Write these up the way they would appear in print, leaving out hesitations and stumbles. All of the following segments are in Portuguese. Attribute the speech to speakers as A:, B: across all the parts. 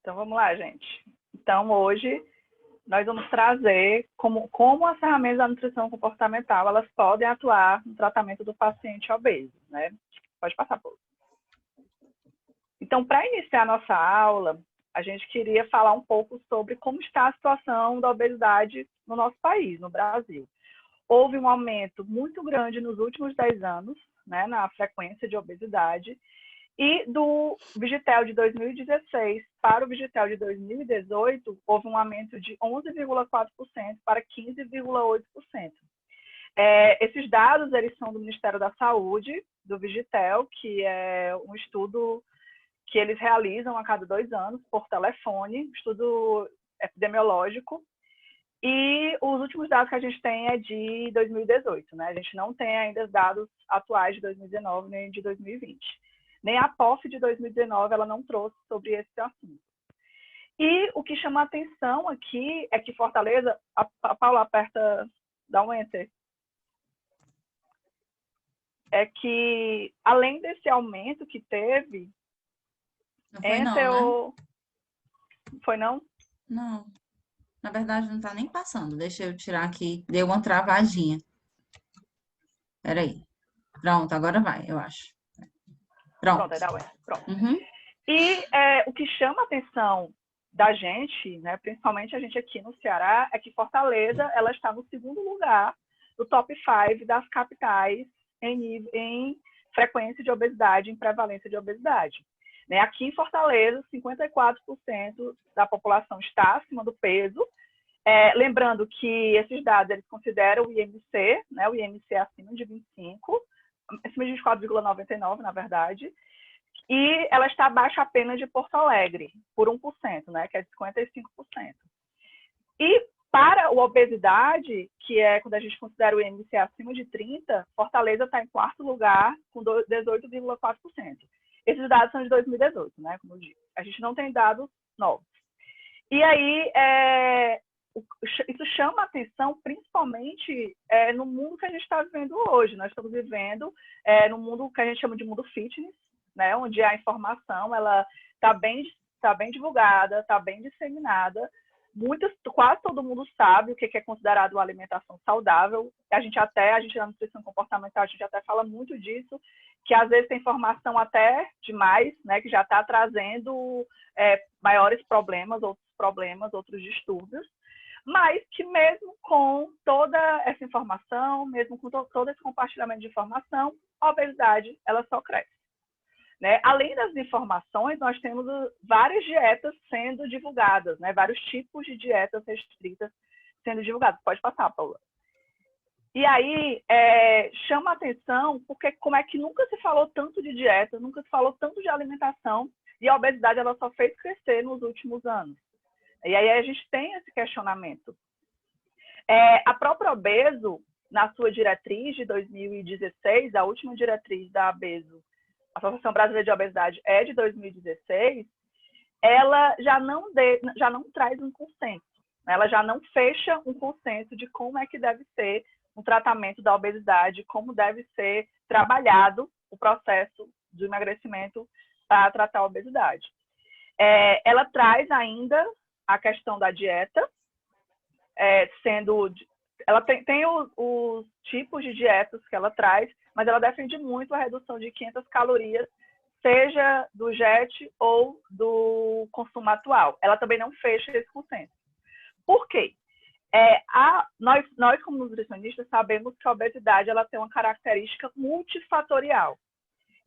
A: Então, vamos lá, gente. Então, hoje, nós vamos trazer como as ferramentas da nutrição comportamental, elas podem atuar no tratamento do paciente obeso, né? Pode passar, Paulo. Então, para iniciar a nossa aula, a gente queria falar um pouco sobre como está a situação da obesidade no nosso país, no Brasil. Houve um aumento muito grande nos últimos 10 anos, né, na frequência de obesidade, e do Vigitel de 2016 para o Vigitel de 2018, houve um aumento de 11,4% para 15,8%. Esses dados eles são do Ministério da Saúde, do Vigitel, que é um estudo que eles realizam a cada 2 anos por telefone, estudo epidemiológico. E os últimos dados que a gente tem é de 2018, né? A gente não tem ainda os dados atuais de 2019 nem de 2020. Nem a POF de 2019 ela não trouxe sobre esse assunto. E o que chama a atenção aqui é que Fortaleza, a Paula aperta, dá um enter, é que além desse aumento que teve,
B: não foi não, né?
A: Foi não?
B: Não, na verdade não tá nem passando. Deixa eu tirar aqui, deu uma travadinha. Peraí. Pronto, agora vai, eu acho.
A: Pronto,
B: Pronto.
A: aí dá um enter. Pronto.
B: Uhum.
A: E o que chama a atenção da gente, né, principalmente a gente aqui no Ceará, é que Fortaleza ela está no segundo lugar do top 5 das capitais em frequência de obesidade, em prevalência de obesidade. Né? Aqui em Fortaleza, 54% da população está acima do peso. Lembrando que esses dados eles consideram o IMC, né, o IMC acima de 25, acima de 24,99, na verdade, e ela está abaixo apenas de Porto Alegre, por 1%, né, que é de 55%. E para a obesidade, que é quando a gente considera o IMC acima de 30, Fortaleza está em quarto lugar, com 18,4%. Esses dados são de 2018, né, como eu disse. A gente não tem dados novos. E aí, isso chama a atenção, principalmente no mundo que a gente está vivendo hoje. Nós estamos vivendo no mundo que a gente chama de mundo fitness, né, onde a informação ela está bem divulgada, está bem disseminada. Quase todo mundo sabe o que é considerado uma alimentação saudável. A gente na nutrição comportamental, a gente até fala muito disso, que às vezes tem informação até demais, né, que já está trazendo maiores problemas, outros distúrbios, mas que mesmo com toda essa informação, mesmo com todo esse compartilhamento de informação, a obesidade ela só cresce. Né? Além das informações, nós temos várias dietas sendo divulgadas, né? Vários tipos de dietas restritas sendo divulgadas. Pode passar, Paula. E aí, chama a atenção porque como é que nunca se falou tanto de dieta, nunca se falou tanto de alimentação, e a obesidade ela só fez crescer nos últimos anos. E aí a gente tem esse questionamento. A própria Obeso, na sua diretriz de 2016, a última diretriz da Abeso, a Associação Brasileira de Obesidade é de 2016, ela já não traz um consenso. Ela já não fecha um consenso de como é que deve ser o tratamento da obesidade, como deve ser trabalhado o processo de emagrecimento para tratar a obesidade. Ela traz ainda a questão da dieta, ela tem os tipos de dietas que ela traz, mas ela defende muito a redução de 500 calorias, seja do JET ou do consumo atual. Ela também não fecha esse consenso. Por quê? Nós, como nutricionistas, sabemos que a obesidade ela tem uma característica multifatorial.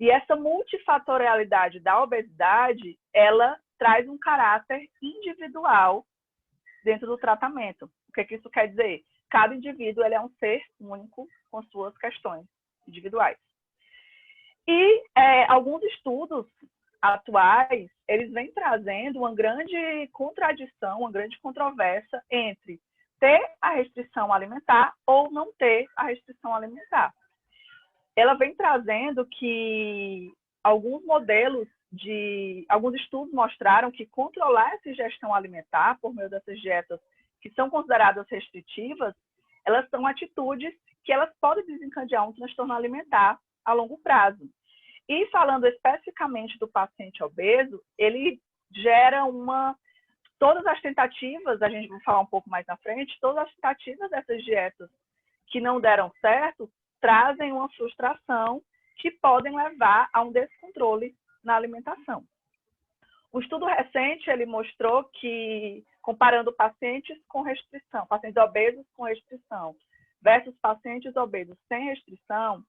A: E essa multifatorialidade da obesidade, ela traz um caráter individual dentro do tratamento. O que isso quer dizer? Cada indivíduo ele é um ser único com suas questões individuais. E alguns estudos atuais, eles vêm trazendo uma grande contradição, uma grande controvérsia entre ter a restrição alimentar ou não ter a restrição alimentar. Ela vem trazendo que alguns estudos mostraram que controlar essa ingestão alimentar por meio dessas dietas que são consideradas restritivas, elas são atitudes que elas podem desencadear um transtorno alimentar a longo prazo. E falando especificamente do paciente obeso, ele gera todas as tentativas, a gente vai falar um pouco mais na frente, todas as tentativas dessas dietas que não deram certo trazem uma frustração que podem levar a um descontrole na alimentação. Um estudo recente, ele mostrou que, comparando pacientes com restrição, pacientes obesos com restrição, versus pacientes obesos sem restrição,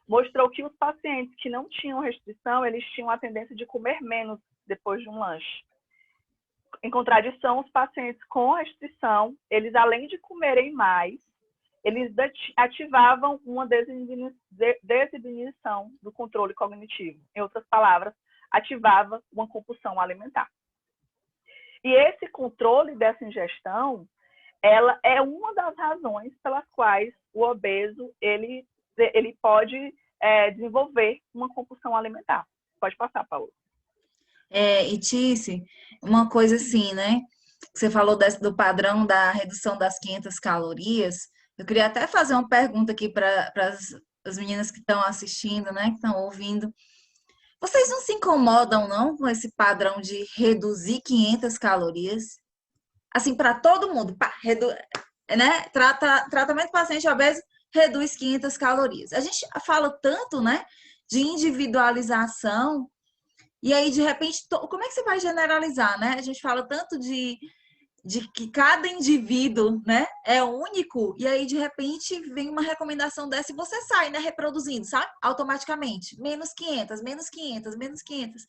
A: mostrou que os pacientes que não tinham restrição, eles tinham a tendência de comer menos depois de um lanche. Em contradição, os pacientes com restrição, eles, além de comerem mais, eles ativavam uma desinibição do controle cognitivo. Em outras palavras, ativava uma compulsão alimentar. E esse controle dessa ingestão, ela é uma das razões pelas quais o obeso ele pode desenvolver uma compulsão alimentar. Pode passar, Paula.
B: E Tice, uma coisa assim, né? Você falou do padrão da redução das 500 calorias. Eu queria até fazer uma pergunta aqui para as meninas que estão assistindo, né? Que estão ouvindo. Vocês não se incomodam, não, com esse padrão de reduzir 500 calorias? Assim, para todo mundo, né? Tratamento paciente obeso reduz 500 calorias. A gente fala tanto, né, de individualização, e aí, de repente, como é que você vai generalizar, né? A gente fala tanto de que cada indivíduo, né, é único, e aí, de repente, vem uma recomendação dessa e você sai, né, reproduzindo, sabe? Automaticamente. Menos 500, menos 500, menos 500.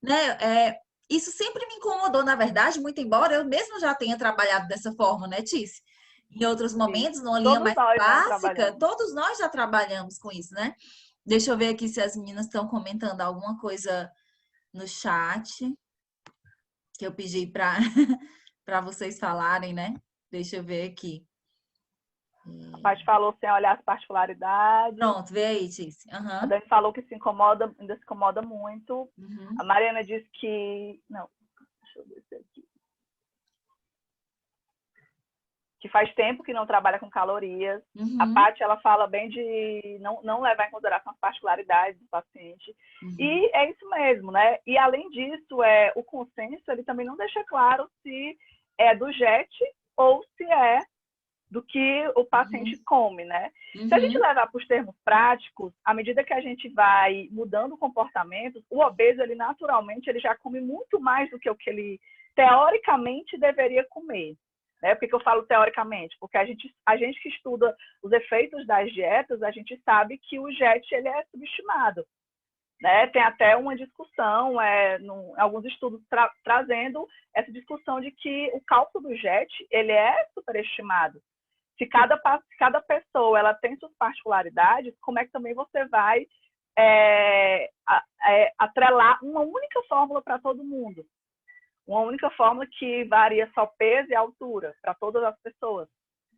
B: Né? Isso sempre me incomodou, na verdade, muito embora eu mesmo já tenha trabalhado dessa forma, né, Tice? Em outros momentos, numa linha mais clássica, todos nós já trabalhamos com isso, né? Deixa eu ver aqui se as meninas estão comentando alguma coisa no chat que eu pedi para vocês falarem, né? Deixa eu ver aqui.
A: A Paty falou sem olhar as particularidades.
B: Pronto, vê aí, Tice.
A: A Dani falou que ainda se incomoda muito. A Mariana disse que... Não, deixa eu ver isso aqui. Que faz tempo que não trabalha com calorias. A Paty, ela fala bem de não levar em consideração as particularidades do paciente. E é isso mesmo, né? E, além disso, o consenso, ele também não deixa claro se é do JET ou se é do que o paciente come, né? Se a gente levar para os termos práticos, à medida que a gente vai mudando o comportamento, o obeso, ele naturalmente, ele já come muito mais do que o que ele, teoricamente, deveria comer. Né? Por que eu falo teoricamente? Porque a gente que estuda os efeitos das dietas, a gente sabe que o JET, ele é subestimado. Né? Tem até uma discussão, alguns estudos trazendo essa discussão de que o cálculo do JET, ele é superestimado. Se cada pessoa ela tem suas particularidades, como é que também você vai atrelar uma única fórmula para todo mundo? Uma única fórmula que varia só peso e altura para todas as pessoas,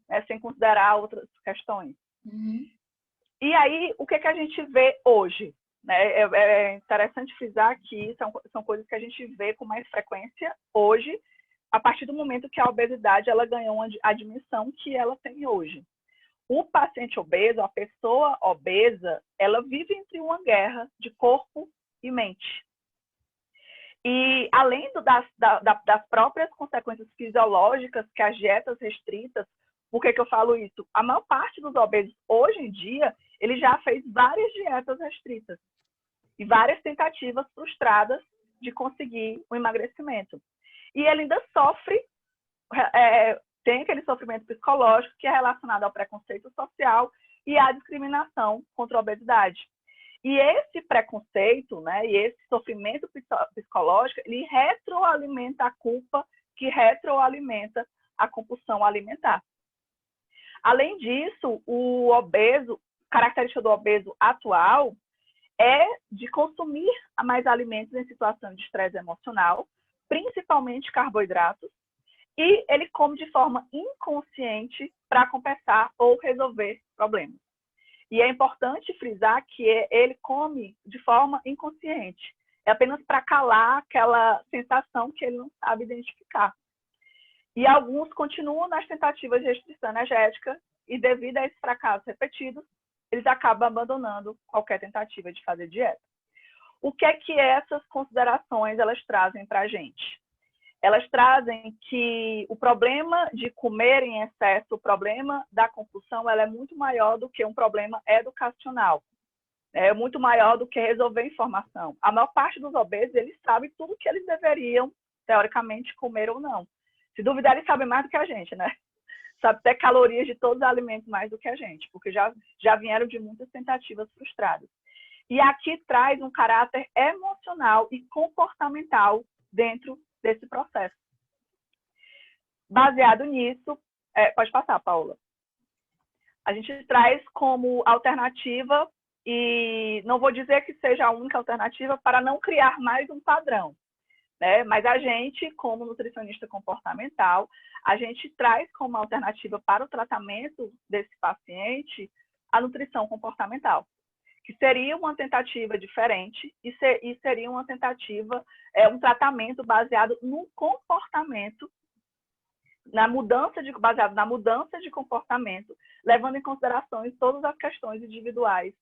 A: né? Sem considerar outras questões. E aí, o que a gente vê hoje? Né? É interessante frisar que são coisas que a gente vê com mais frequência hoje, a partir do momento que a obesidade ela ganhou a dimensão que ela tem hoje. O paciente obeso, a pessoa obesa, ela vive entre uma guerra de corpo e mente. E, além das próprias consequências fisiológicas que as dietas restritas, por que eu falo isso? A maior parte dos obesos, hoje em dia, ele já fez várias dietas restritas e várias tentativas frustradas de conseguir o emagrecimento. E ele ainda sofre, tem aquele sofrimento psicológico que é relacionado ao preconceito social e à discriminação contra a obesidade. E esse preconceito, né, e esse sofrimento psicológico, ele retroalimenta a culpa, que retroalimenta a compulsão alimentar. Além disso, o obeso, característica do obeso atual é de consumir mais alimentos em situação de estresse emocional, principalmente carboidratos, e ele come de forma inconsciente para compensar ou resolver problemas. E é importante frisar que ele come de forma inconsciente. É apenas para calar aquela sensação que ele não sabe identificar. E alguns continuam nas tentativas de restrição energética e, devido a esse fracasso repetido, eles acabam abandonando qualquer tentativa de fazer dieta. O que é que essas considerações elas trazem para a gente? elas trazem que o problema de comer em excesso, o problema da compulsão, ela é muito maior do que um problema educacional. É muito maior do que resolver informação. A maior parte dos obesos, eles sabem tudo que eles deveriam, teoricamente, comer ou não. Se duvidar, eles sabem mais do que a gente, né? Sabe até calorias de todos os alimentos mais do que a gente, porque já vieram de muitas tentativas frustradas. E aqui traz um caráter emocional e comportamental dentro desse processo. Baseado nisso, pode passar, Paula. A gente traz como alternativa, e não vou dizer que seja a única alternativa, para não criar mais um padrão, né? Mas a gente, como nutricionista comportamental, a gente traz como alternativa para o tratamento desse paciente a nutrição comportamental, que seria uma tentativa diferente e seria uma tentativa, um tratamento baseado no comportamento, baseado na mudança de comportamento, levando em consideração todas as questões individuais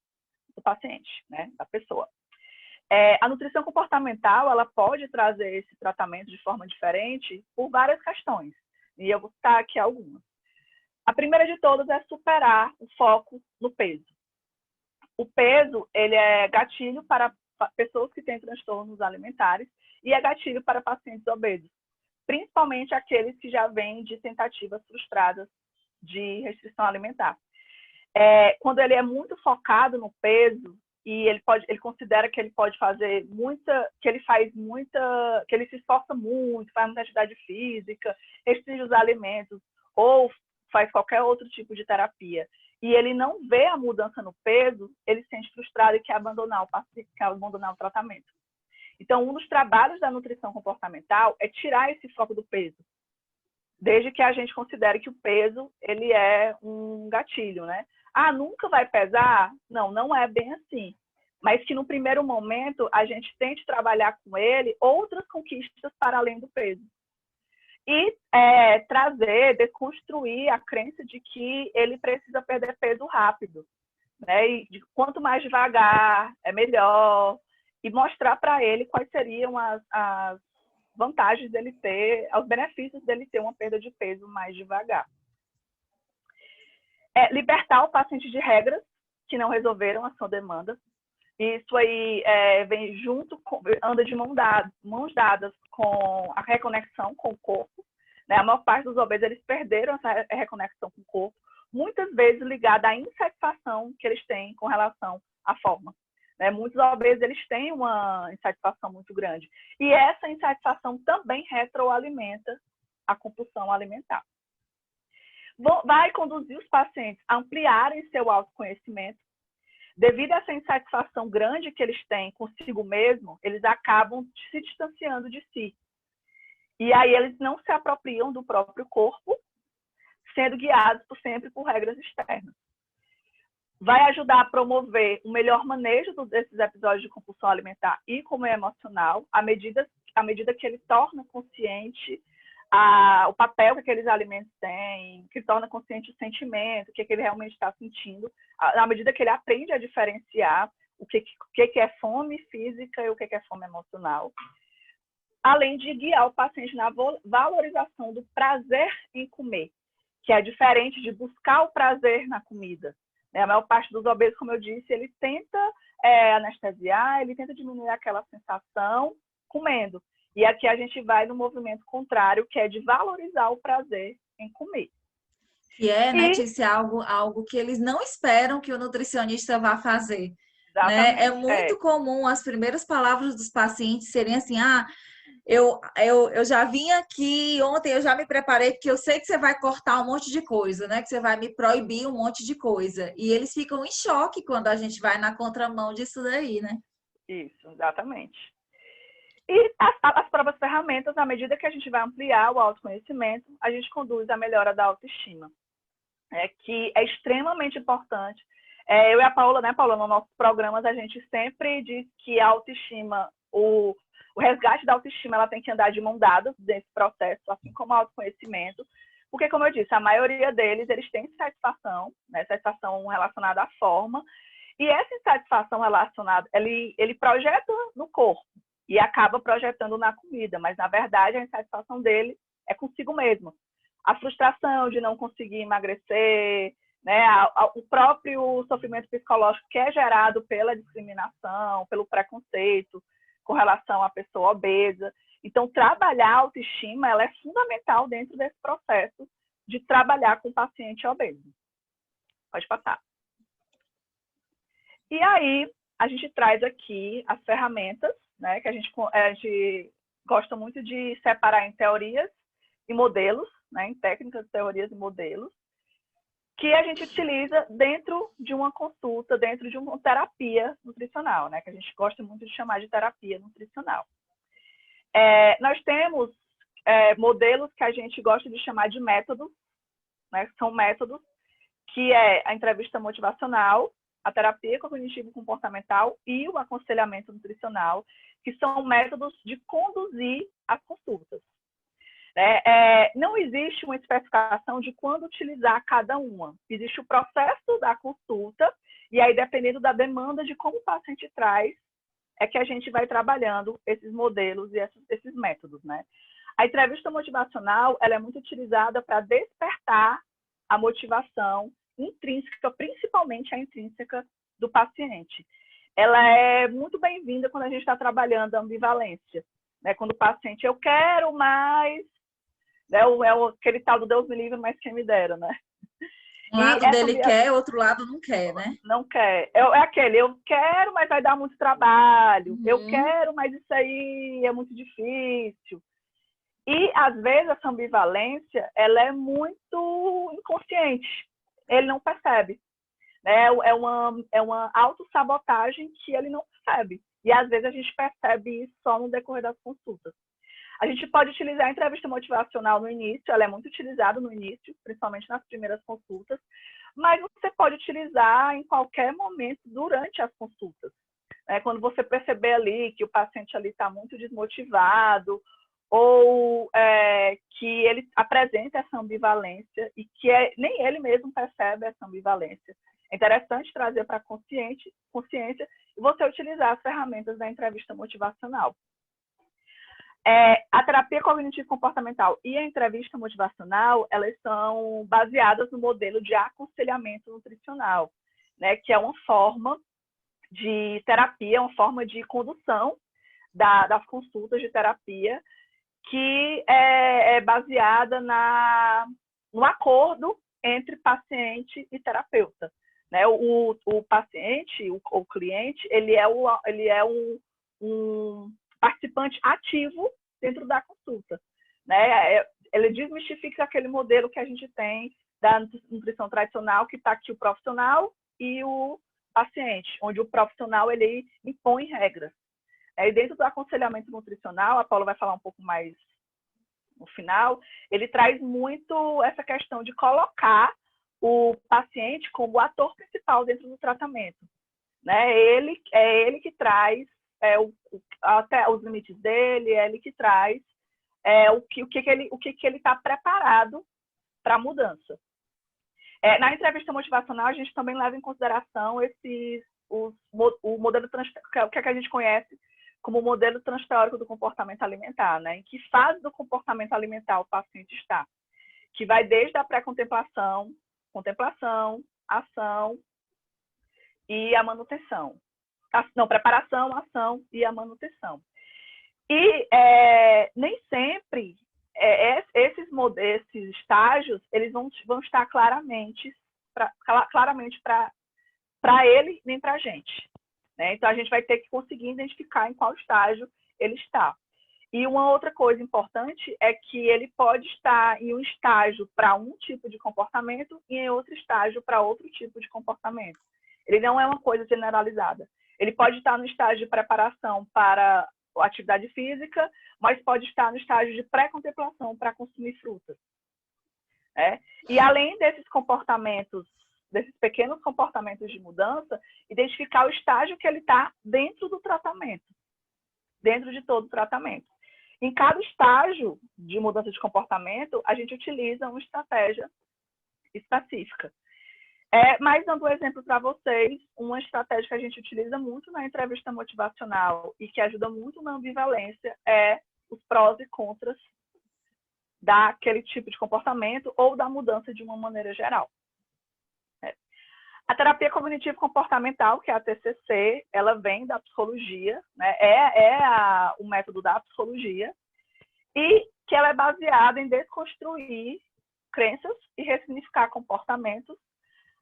A: do paciente, né, da pessoa. A nutrição comportamental, ela pode trazer esse tratamento de forma diferente por várias questões, e eu vou citar aqui algumas. A primeira de todas é superar o foco no peso. O peso, ele é gatilho para pessoas que têm transtornos alimentares e é gatilho para pacientes obesos, principalmente aqueles que já vêm de tentativas frustradas de restrição alimentar. Quando ele é muito focado no peso e ele considera que ele pode fazer que ele se esforça muito, faz muita atividade física, restringe os alimentos ou faz qualquer outro tipo de terapia, e ele não vê a mudança no peso, ele se sente frustrado e quer abandonar o tratamento. Então, um dos trabalhos da nutrição comportamental é tirar esse foco do peso, desde que a gente considere que o peso ele é um gatilho, né? Nunca vai pesar? Não, não é bem assim. Mas que no primeiro momento a gente tente trabalhar com ele outras conquistas para além do peso. E desconstruir a crença de que ele precisa perder peso rápido, né? E quanto mais devagar, é melhor. E mostrar para ele quais seriam as vantagens dele os benefícios dele ter uma perda de peso mais devagar. Libertar o paciente de regras que não resolveram a sua demanda. Isso aí vem anda de mãos dadas com a reconexão com o corpo, né? A maior parte dos obesos, eles perderam essa reconexão com o corpo, muitas vezes ligada à insatisfação que eles têm com relação à forma. Né? Muitos obesos, eles têm uma insatisfação muito grande. E essa insatisfação também retroalimenta a compulsão alimentar. Vai conduzir os pacientes a ampliarem seu autoconhecimento. Devido a essa insatisfação grande que eles têm consigo mesmo, eles acabam se distanciando de si. E aí eles não se apropriam do próprio corpo, sendo guiados sempre por regras externas. Vai ajudar a promover o melhor manejo desses episódios de compulsão alimentar e como é emocional, à medida que ele torna consciente o papel que aqueles alimentos têm, que torna consciente o sentimento, o que ele realmente está sentindo, à medida que ele aprende a diferenciar o que é fome física e o que é fome emocional, além de guiar o paciente na valorização do prazer em comer, que é diferente de buscar o prazer na comida. A maior parte dos obesos, como eu disse, ele tenta anestesiar, ele tenta diminuir aquela sensação comendo. E aqui a gente vai no movimento contrário, que é de valorizar o prazer em comer.
B: Que né, Tícia, algo que eles não esperam que o nutricionista vá fazer. Né? É muito comum as primeiras palavras dos pacientes serem assim, eu já vim aqui ontem, eu já me preparei, porque eu sei que você vai cortar um monte de coisa, né? Que você vai me proibir um monte de coisa. E eles ficam em choque quando a gente vai na contramão disso daí, né?
A: Isso, exatamente. E as próprias ferramentas, à medida que a gente vai ampliar o autoconhecimento, a gente conduz à melhora da autoestima, que é extremamente importante. Eu e a Paula, né, Paula, nos nossos programas, a gente sempre diz que a autoestima, o resgate da autoestima, ela tem que andar de mão dadas nesse processo, assim como o autoconhecimento, porque, como eu disse, a maioria deles, eles têm insatisfação, né, satisfação relacionada à forma, e essa insatisfação relacionada, ele projeta no corpo. e acaba projetando na comida, mas na verdade a insatisfação dele é consigo mesmo. A frustração de não conseguir emagrecer, né, o próprio sofrimento psicológico que é gerado pela discriminação, pelo preconceito com relação à pessoa obesa. Então, trabalhar a autoestima ela é fundamental dentro desse processo de trabalhar com o paciente obeso. Pode passar. E aí, a gente traz aqui as ferramentas, né, que a gente gosta muito de separar em teorias e modelos, né, em técnicas, teorias e modelos, que a gente utiliza dentro de uma consulta, dentro de uma terapia nutricional, né, que a gente gosta muito de chamar de terapia nutricional. Nós temos modelos que a gente gosta de chamar de métodos, né, são métodos que é a entrevista motivacional, a terapia cognitivo-comportamental e o aconselhamento nutricional, que são métodos de conduzir as consultas. Não existe uma especificação de quando utilizar cada uma. Existe o processo da consulta, e aí, dependendo da demanda de como o paciente traz, é que a gente vai trabalhando esses modelos e esses métodos, né? A entrevista motivacional, ela é muito utilizada para despertar a motivação intrínseca, principalmente a intrínseca do paciente. Ela é muito bem-vinda quando a gente está trabalhando a ambivalência, né? Quando o paciente, eu quero mais, né? Aquele tal do Deus me livre, mas quem me dera, né?
B: Um lado dele quer, outro lado não quer, né?
A: Não quer. É aquele, eu quero, mas vai dar muito trabalho. Eu quero, mas isso aí é muito difícil. E, às vezes, essa ambivalência, ela é muito inconsciente. Ele não percebe. Né? É uma autossabotagem que ele não percebe. E, às vezes, a gente percebe isso só no decorrer das consultas. A gente pode utilizar a entrevista motivacional no início, ela é muito utilizada no início, principalmente nas primeiras consultas, mas você pode utilizar em qualquer momento durante as consultas. Quando você perceber ali que o paciente ali está muito desmotivado, ou que ele apresenta essa ambivalência e que nem ele mesmo percebe essa ambivalência. É interessante trazer para a consciência e você utilizar as ferramentas da entrevista motivacional. A terapia cognitivo-comportamental e a entrevista motivacional, elas são baseadas no modelo de aconselhamento nutricional, né, que é uma forma de terapia, uma forma de condução das consultas de terapia, que é baseada no acordo entre paciente e terapeuta. Né? O paciente, o cliente, ele é um participante ativo dentro da consulta. Né? Ele desmistifica aquele modelo que a gente tem da nutrição tradicional, que está aqui o profissional e o paciente, onde o profissional ele impõe regras. E dentro do aconselhamento nutricional, a Paula vai falar um pouco mais no final, ele traz muito essa questão de colocar o paciente como o ator principal dentro do tratamento. Né? É ele que traz até os limites dele, é ele que traz o que ele está preparado para a mudança. Na entrevista motivacional, a gente também leva em consideração o modelo que a gente conhece como modelo transteórico do comportamento alimentar, né? Em que fase do comportamento alimentar o paciente está? Que vai desde a pré-contemplação, contemplação, ação e a manutenção. Não, preparação, ação e a manutenção. E nem sempre esses estágios eles vão estar claramente para ele nem para a gente. Né? Então, a gente vai ter que conseguir identificar em qual estágio ele está. E uma outra coisa importante é que ele pode estar em um estágio para um tipo de comportamento e em outro estágio para outro tipo de comportamento. Ele não é uma coisa generalizada. Ele pode estar no estágio de preparação para a atividade física, mas pode estar no estágio de pré-contemplação para consumir frutas. E além desses comportamentos, desses pequenos comportamentos de mudança, identificar o estágio que ele está dentro do tratamento, dentro de todo o tratamento. Em cada estágio de mudança de comportamento, a gente utiliza uma estratégia específica. Mas dando um exemplo para vocês, uma estratégia que a gente utiliza muito na entrevista motivacional e que ajuda muito na ambivalência é os prós e contras daquele tipo de comportamento ou da mudança de uma maneira geral. A terapia cognitivo-comportamental, que é a TCC, ela vem da psicologia, né? O método da psicologia, e que ela é baseada em desconstruir crenças e ressignificar comportamentos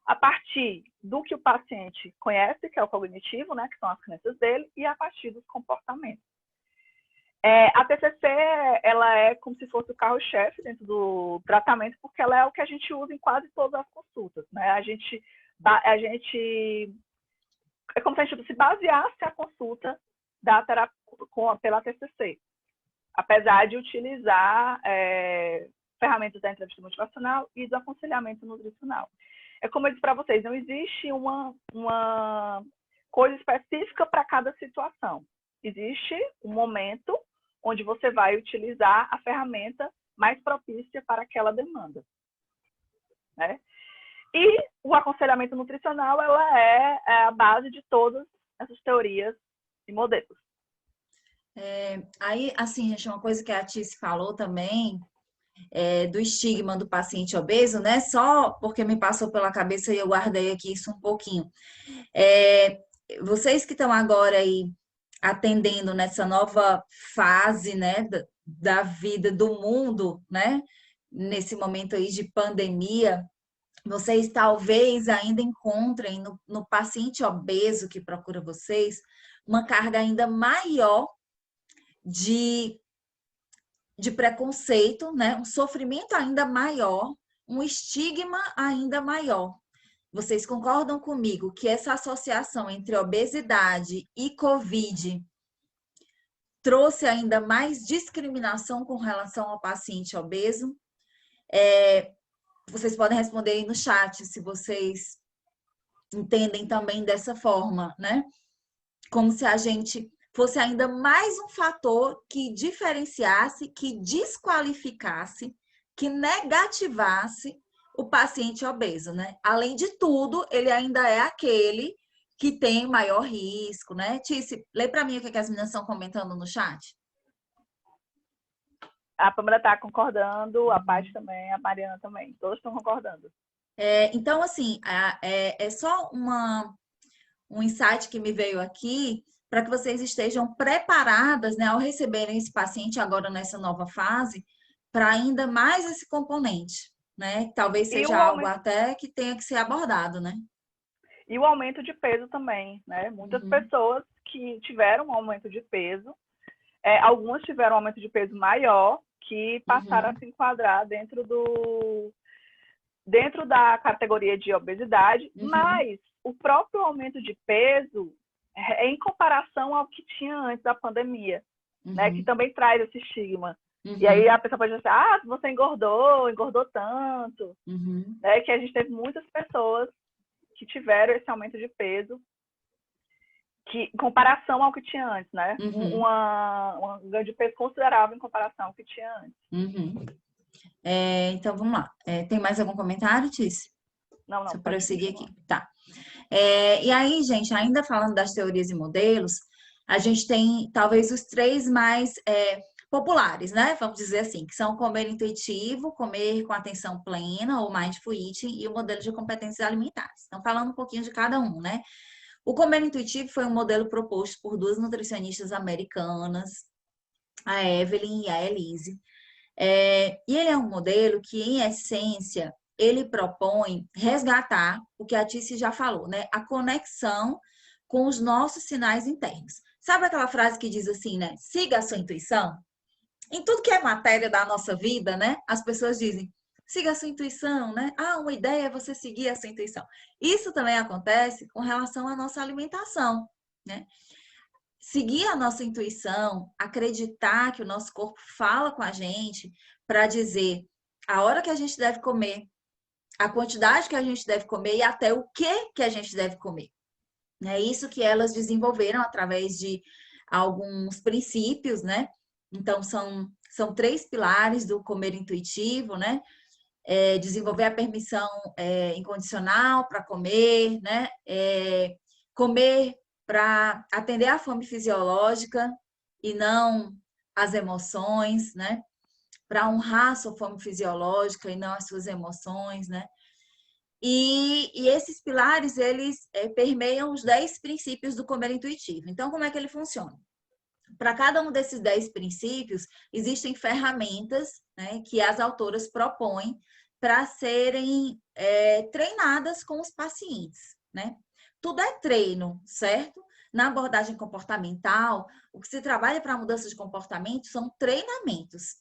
A: a partir do que o paciente conhece, que é o cognitivo, né, que são as crenças dele, e a partir dos comportamentos. A TCC, ela é como se fosse o carro-chefe dentro do tratamento, porque ela é o que a gente usa em quase todas as consultas, né? A gente é como se a gente se baseasse a consulta da terapia pela TCC, apesar de utilizar ferramentas da entrevista motivacional e do aconselhamento nutricional. É como eu disse para vocês, não existe uma coisa específica para cada situação. Existe um momento onde você vai utilizar a ferramenta mais propícia para aquela demanda, né? E o aconselhamento nutricional, ela é a base de todas essas teorias e modelos.
B: Aí, assim, gente, uma coisa que a Tice falou também, do estigma do paciente obeso, né? Só porque me passou pela cabeça e eu guardei aqui isso um pouquinho. Vocês que estão agora aí atendendo nessa nova fase, né, da vida do mundo, né? Nesse momento aí de pandemia, vocês talvez ainda encontrem no paciente obeso que procura vocês uma carga ainda maior de preconceito, né? Um sofrimento ainda maior, um estigma ainda maior. Vocês concordam comigo que essa associação entre obesidade e Covid trouxe ainda mais discriminação com relação ao paciente obeso? Vocês podem responder aí no chat se vocês entendem também dessa forma, né? Como se a gente fosse ainda mais um fator que diferenciasse, que desqualificasse, que negativasse o paciente obeso, né? Além de tudo, ele ainda é aquele que tem maior risco, né? Tice, lê para mim o que as meninas estão comentando no chat.
A: A Pamela está concordando, a Paty também, a Mariana também. Todos estão concordando.
B: Então, assim, é só um insight que me veio aqui para que vocês estejam preparadas, né, ao receberem esse paciente agora nessa nova fase, para ainda mais esse componente, né? Talvez seja algo até que tenha que ser abordado, né?
A: E o aumento de peso também, né? Muitas pessoas que tiveram um aumento de peso, algumas tiveram um aumento de peso maior, que passaram a se enquadrar dentro da categoria de obesidade, mas o próprio aumento de peso é em comparação ao que tinha antes da pandemia, né? Que também traz esse estigma. E aí a pessoa pode dizer, você engordou tanto, né? Que a gente teve muitas pessoas que tiveram esse aumento de peso, que, em comparação ao que tinha antes, né? Um ganho de peso considerável em comparação ao que tinha antes.
B: Então, vamos lá. Tem mais algum comentário, Tice?
A: Não.
B: Deixa eu prosseguir aqui. Tá. E aí, gente, ainda falando das teorias e modelos, a gente tem talvez os 3 mais populares, né? Vamos dizer assim, que são o comer intuitivo, comer com atenção plena, ou mindful eating, e o modelo de competências alimentares. Então, falando um pouquinho de cada um, né? O comer intuitivo foi um modelo proposto por 2 nutricionistas americanas, a Evelyn e a Elise. E ele é um modelo que, em essência, ele propõe resgatar o que a Tice já falou, né? A conexão com os nossos sinais internos. Sabe aquela frase que diz assim, né? Siga a sua intuição? Em tudo que é matéria da nossa vida, né? As pessoas dizem, siga a sua intuição, né? Uma ideia é você seguir a sua intuição. Isso também acontece com relação à nossa alimentação, né? Seguir a nossa intuição, acreditar que o nosso corpo fala com a gente para dizer a hora que a gente deve comer, a quantidade que a gente deve comer e até o que a gente deve comer. É isso que elas desenvolveram através de alguns princípios, né? Então, são 3 pilares do comer intuitivo, né? desenvolver a permissão incondicional para comer, né? Comer para atender à fome fisiológica e não as emoções, né? Para honrar a sua fome fisiológica e não as suas emoções, né? E esses pilares, eles permeiam os 10 princípios do comer intuitivo. Então, como é que ele funciona? Para cada um desses 10 princípios, existem ferramentas, né, que as autoras propõem para serem treinadas com os pacientes, né? Tudo é treino, certo? Na abordagem comportamental, o que se trabalha para a mudança de comportamento são treinamentos.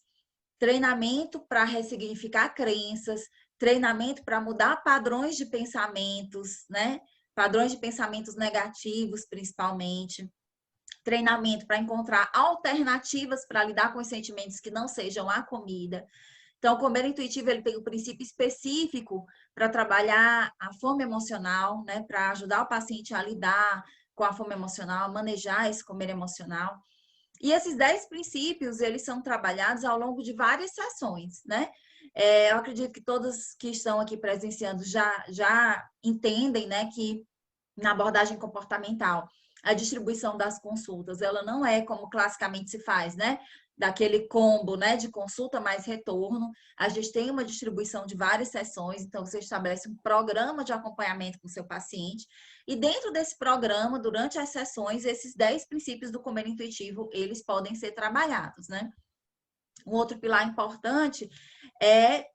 B: Treinamento para ressignificar crenças, treinamento para mudar padrões de pensamentos, né? Padrões de pensamentos negativos, principalmente. Treinamento para encontrar alternativas para lidar com os sentimentos que não sejam a comida. Então, o comer intuitivo, ele tem um princípio específico para trabalhar a fome emocional, né? Para ajudar o paciente a lidar com a fome emocional, a manejar esse comer emocional. E esses 10 princípios, eles são trabalhados ao longo de várias sessões, né? Eu acredito que todos que estão aqui presenciando já entendem, né, que na abordagem comportamental, a distribuição das consultas, ela não é como classicamente se faz, né? Daquele combo, né, de consulta mais retorno. A gente tem uma distribuição de várias sessões, então você estabelece um programa de acompanhamento com o seu paciente. E dentro desse programa, durante as sessões, esses 10 princípios do comer intuitivo, eles podem ser trabalhados, né? Um outro pilar importante é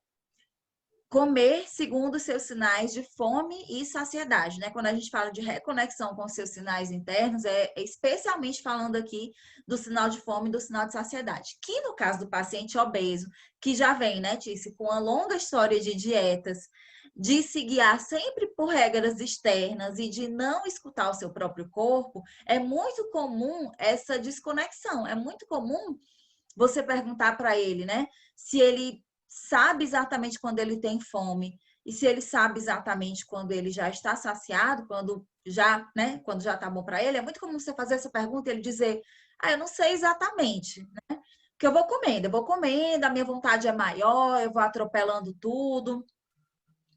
B: comer segundo os seus sinais de fome e saciedade, né? Quando a gente fala de reconexão com os seus sinais internos, é especialmente falando aqui do sinal de fome e do sinal de saciedade. Que no caso do paciente obeso, que já vem, né, Tícia, com uma longa história de dietas, de se guiar sempre por regras externas e de não escutar o seu próprio corpo, é muito comum essa desconexão. É muito comum você perguntar para ele, né, se ele sabe exatamente quando ele tem fome e se ele sabe exatamente quando ele já está saciado, quando já, né, quando já tá bom para ele. É muito comum você fazer essa pergunta e ele dizer: "Ah, eu não sei exatamente, né? Porque eu vou comendo, a minha vontade é maior, eu vou atropelando tudo".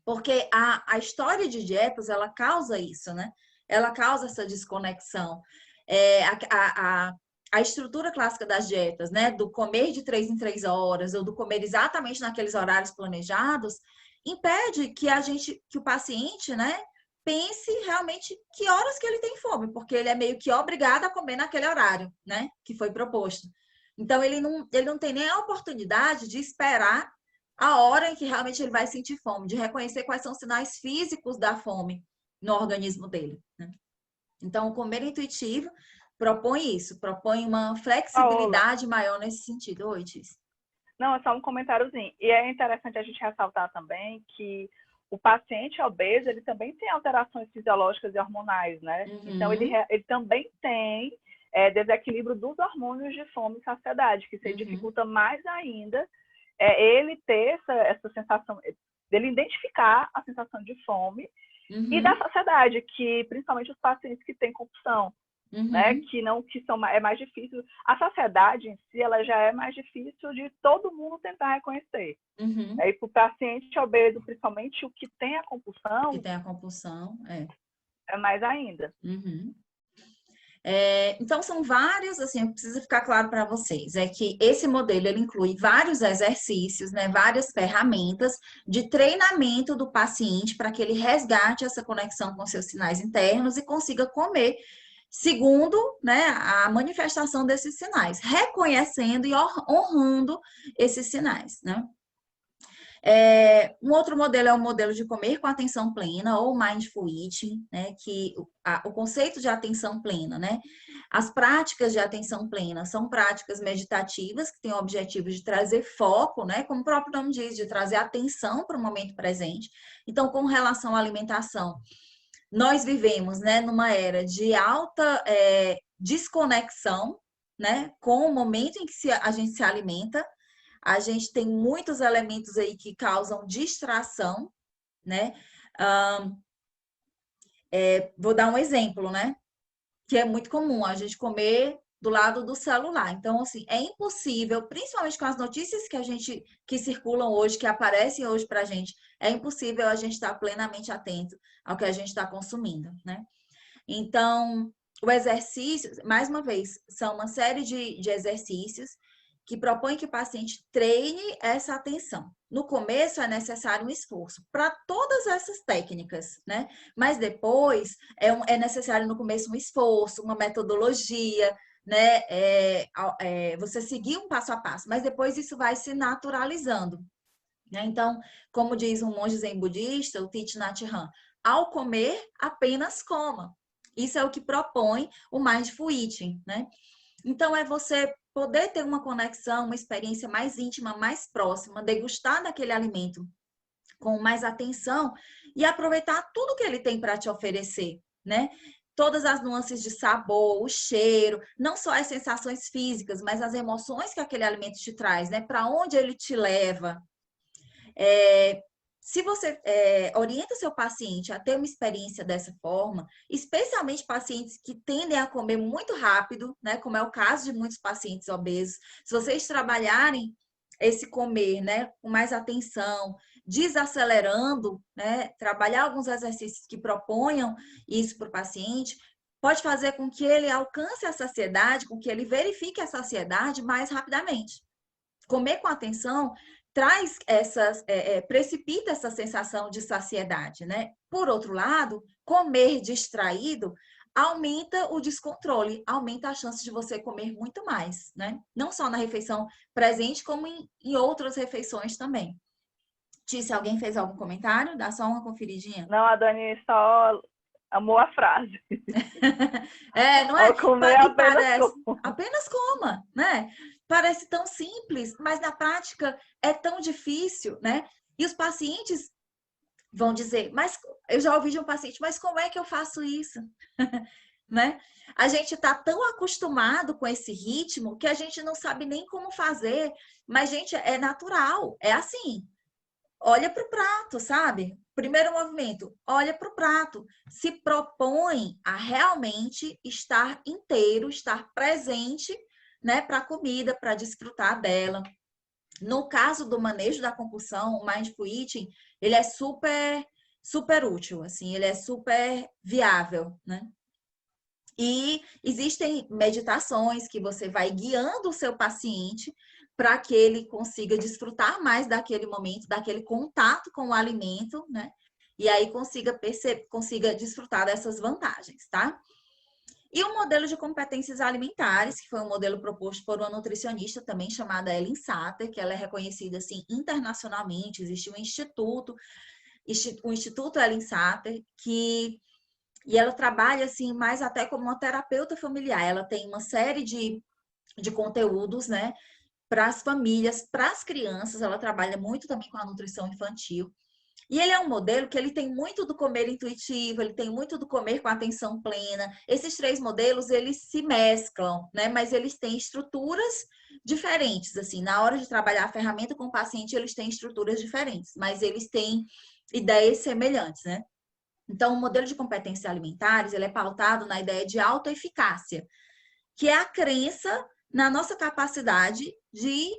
B: Porque a história de dietas, ela causa isso, né? Ela causa essa desconexão. A estrutura clássica das dietas, né? Do comer de 3 em 3 horas, ou do comer exatamente naqueles horários planejados, impede que o paciente, né? Pense realmente que horas que ele tem fome, porque ele é meio que obrigado a comer naquele horário, né? Que foi proposto. Então, ele não tem nem a oportunidade de esperar a hora em que realmente ele vai sentir fome, de reconhecer quais são os sinais físicos da fome no organismo dele, né? Então, o comer intuitivo propõe isso, propõe uma
A: Paola,
B: flexibilidade maior nesse sentido. Oi, Tis.
A: não, é só um comentáriozinho. E é interessante a gente ressaltar também que o paciente obeso, ele também tem alterações fisiológicas e hormonais, né? Então,
B: Uhum,
A: ele também tem desequilíbrio dos hormônios de fome e saciedade, que isso
B: uhum,
A: dificulta mais ainda ele ter essa sensação, dele identificar a sensação de fome e da
B: uhum,
A: saciedade, que principalmente os pacientes que têm compulsão, né,
B: uhum,
A: é mais difícil. A saciedade em si, ela já é mais difícil de todo mundo tentar reconhecer.
B: uhum.
A: E para o paciente obeso, principalmente o que tem a
B: Que
A: compulsão,
B: tem a compulsão, é.
A: é mais ainda.
B: Uhum. Então, são vários, assim, precisa ficar claro para vocês, é que esse modelo, ele inclui vários exercícios, né, várias ferramentas de treinamento do paciente para que ele resgate essa conexão com seus sinais internos e consiga comer segundo, né, a manifestação desses sinais, reconhecendo e honrando esses sinais, né? Um outro modelo é o modelo de comer com atenção plena, ou mindful eating, né? Que o conceito de atenção plena, né? As práticas de atenção plena são práticas meditativas que têm o objetivo de trazer foco, né? Como o próprio nome diz, de trazer atenção para o momento presente. Então, com relação à alimentação, nós vivemos, né, numa era de alta desconexão, né? Com o momento em que a gente se alimenta. A gente tem muitos elementos aí que causam distração, né? Vou dar um exemplo, né? Que é muito comum a gente comer do lado do celular. Então, assim, é impossível, principalmente com as notícias que circulam hoje, que aparecem hoje para a gente, é impossível a gente estar plenamente atento ao que a gente está consumindo, né? Então, o exercício, mais uma vez, são uma série de exercícios que propõem que o paciente treine essa atenção. No começo é necessário um esforço para todas essas técnicas, né? Mas depois é necessário no começo um esforço, uma metodologia, né? Você seguir um passo a passo, mas depois isso vai se naturalizando, né? Então, como diz um monge zen budista, o Thich Nhat Hanh, ao comer, apenas coma. Isso é o que propõe o Mindful Eating, né? Então, é você poder ter uma conexão, uma experiência mais íntima, mais próxima, degustar daquele alimento com mais atenção e aproveitar tudo que ele tem para te oferecer, né? Todas as nuances de sabor, o cheiro, não só as sensações físicas, mas as emoções que aquele alimento te traz, né? Para onde ele te leva. Se você orienta seu paciente a ter uma experiência dessa forma, especialmente pacientes que tendem a comer muito rápido, né, como é o caso de muitos pacientes obesos, se vocês trabalharem esse comer, né, com mais atenção, desacelerando, né, trabalhar alguns exercícios que proponham isso para o paciente, pode fazer com que ele alcance a saciedade, com que ele verifique a saciedade mais rapidamente. Comer com atenção traz precipita essa sensação de saciedade, né? Por outro lado, comer distraído aumenta o descontrole, aumenta a chance de você comer muito mais, né? Não só na refeição presente, como em outras refeições também. Se alguém fez algum comentário, dá só uma conferidinha.
A: Não, a Dani só amou a frase.
B: Não é?
A: Ao comer,
B: Parece, apenas coma, né? Parece tão simples, mas na prática é tão difícil, né? E os pacientes vão dizer, mas eu já ouvi de um paciente, mas como é que eu faço isso? Né? A gente está tão acostumado com esse ritmo que a gente não sabe nem como fazer, mas, gente, é natural, é assim. Olha para o prato, sabe? Primeiro movimento, olha para o prato. Se propõe a realmente estar inteiro, estar presente, né, para a comida, para desfrutar dela. No caso do manejo da compulsão, o Mindful Eating, ele é super útil, assim, ele é super viável, né? E existem meditações que você vai guiando o seu paciente para que ele consiga desfrutar mais daquele momento, daquele contato com o alimento, né? E aí consiga desfrutar dessas vantagens, tá? E o modelo de competências alimentares, que foi um modelo proposto por uma nutricionista também chamada Ellen Satter, que ela é reconhecida assim internacionalmente, existe um instituto, o Instituto Ellen Satter, e ela trabalha assim mais até como uma terapeuta familiar. Ela tem uma série de conteúdos, né, para as famílias, para as crianças. Ela trabalha muito também com a nutrição infantil. E ele é um modelo que ele tem muito do comer intuitivo, ele tem muito do comer com atenção plena. Esses três modelos, eles se mesclam, né? Mas eles têm estruturas diferentes, assim. Na hora de trabalhar a ferramenta com o paciente, eles têm estruturas diferentes, mas eles têm ideias semelhantes, né? Então, o modelo de competências alimentares, ele é pautado na ideia de autoeficácia, que é a crença na nossa capacidade de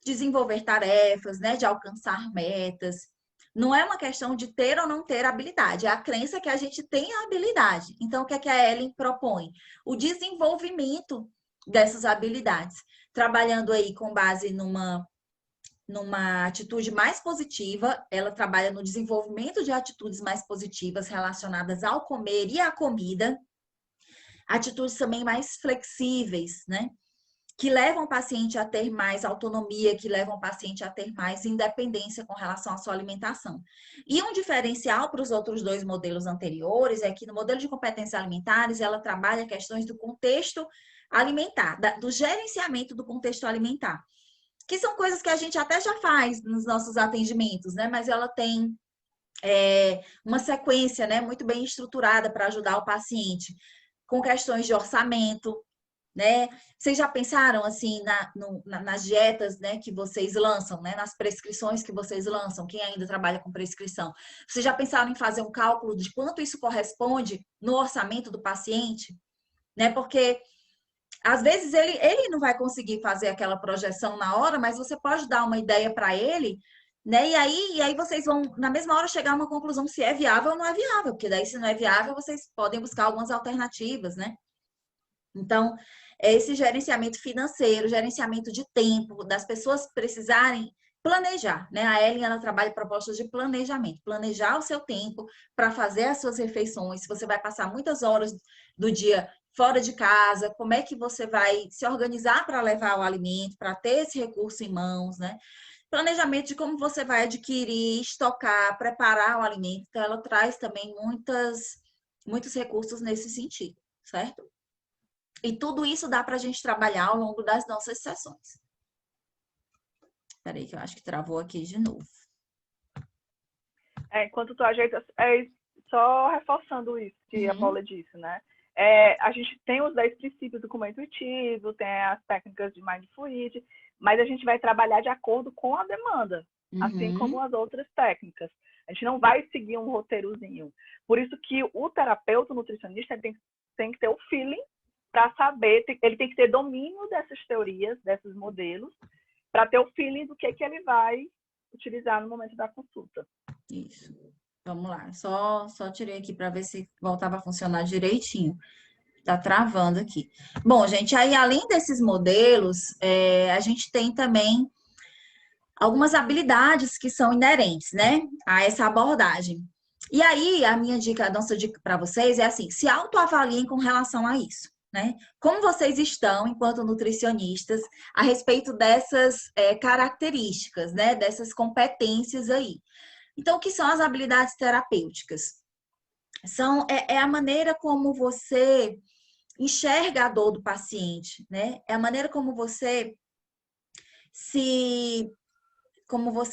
B: desenvolver tarefas, né, de alcançar metas. Não é uma questão de ter ou não ter habilidade, é a crença que a gente tem a habilidade. Então, o que é que a Ellen propõe? O desenvolvimento dessas habilidades, trabalhando aí com base numa atitude mais positiva, ela trabalha no desenvolvimento de atitudes mais positivas relacionadas ao comer e à comida, atitudes também mais flexíveis, né? Que levam o paciente a ter mais autonomia, que levam o paciente a ter mais independência com relação à sua alimentação. E um diferencial para os outros dois modelos anteriores é que no modelo de competências alimentares, ela trabalha questões do contexto alimentar, do gerenciamento do contexto alimentar, que são coisas que a gente até já faz nos nossos atendimentos, né? Mas ela tem uma sequência, né, muito bem estruturada para ajudar o paciente, com questões de orçamento, né? Vocês já pensaram assim nas dietas, né, que vocês lançam, né, nas prescrições que vocês lançam, quem ainda trabalha com prescrição? Vocês já pensaram em fazer um cálculo de quanto isso corresponde no orçamento do paciente, né? Porque Às vezes ele não vai conseguir fazer aquela projeção na hora, mas você pode dar uma ideia para ele, né? E aí vocês vão, na mesma hora, chegar a uma conclusão se é viável ou não é viável, porque daí, se não é viável, vocês podem buscar algumas alternativas, né? Então, esse gerenciamento financeiro, gerenciamento de tempo, das pessoas precisarem planejar, né? A Ellen, ela trabalha propostas de planejamento, planejar o seu tempo para fazer as suas refeições. Se você vai passar muitas horas do dia fora de casa, como é que você vai se organizar para levar o alimento, para ter esse recurso em mãos, né? Planejamento de como você vai adquirir, estocar, preparar o alimento. Então, ela traz também muitos recursos nesse sentido, certo? E tudo isso dá para a gente trabalhar ao longo das nossas sessões. Espera aí, que eu acho que travou aqui de novo.
A: Enquanto tu ajeita, só reforçando isso que a Paula disse, né? A gente tem os 10 princípios do como intuitivo, tem as técnicas de Mindful Eating, mas a gente vai trabalhar de acordo com a demanda, assim como as outras técnicas. A gente não vai seguir um roteirozinho. Por isso que o terapeuta, o nutricionista, ele tem que ter o feeling para saber, ele tem que ter domínio dessas teorias, desses modelos, para ter o feeling do que ele vai utilizar no momento da consulta.
B: Isso. Vamos lá. Só tirei aqui para ver se voltava a funcionar direitinho. Tá travando aqui. Bom, gente, aí além desses modelos, a gente tem também algumas habilidades que são inerentes, né, a essa abordagem. E aí, a nossa dica para vocês é assim, se autoavaliem com relação a isso, né? Como vocês estão, enquanto nutricionistas, a respeito dessas características, né, dessas competências aí. Então, o que são as habilidades terapêuticas? É a maneira como você enxerga a dor do paciente, né? É a maneira como você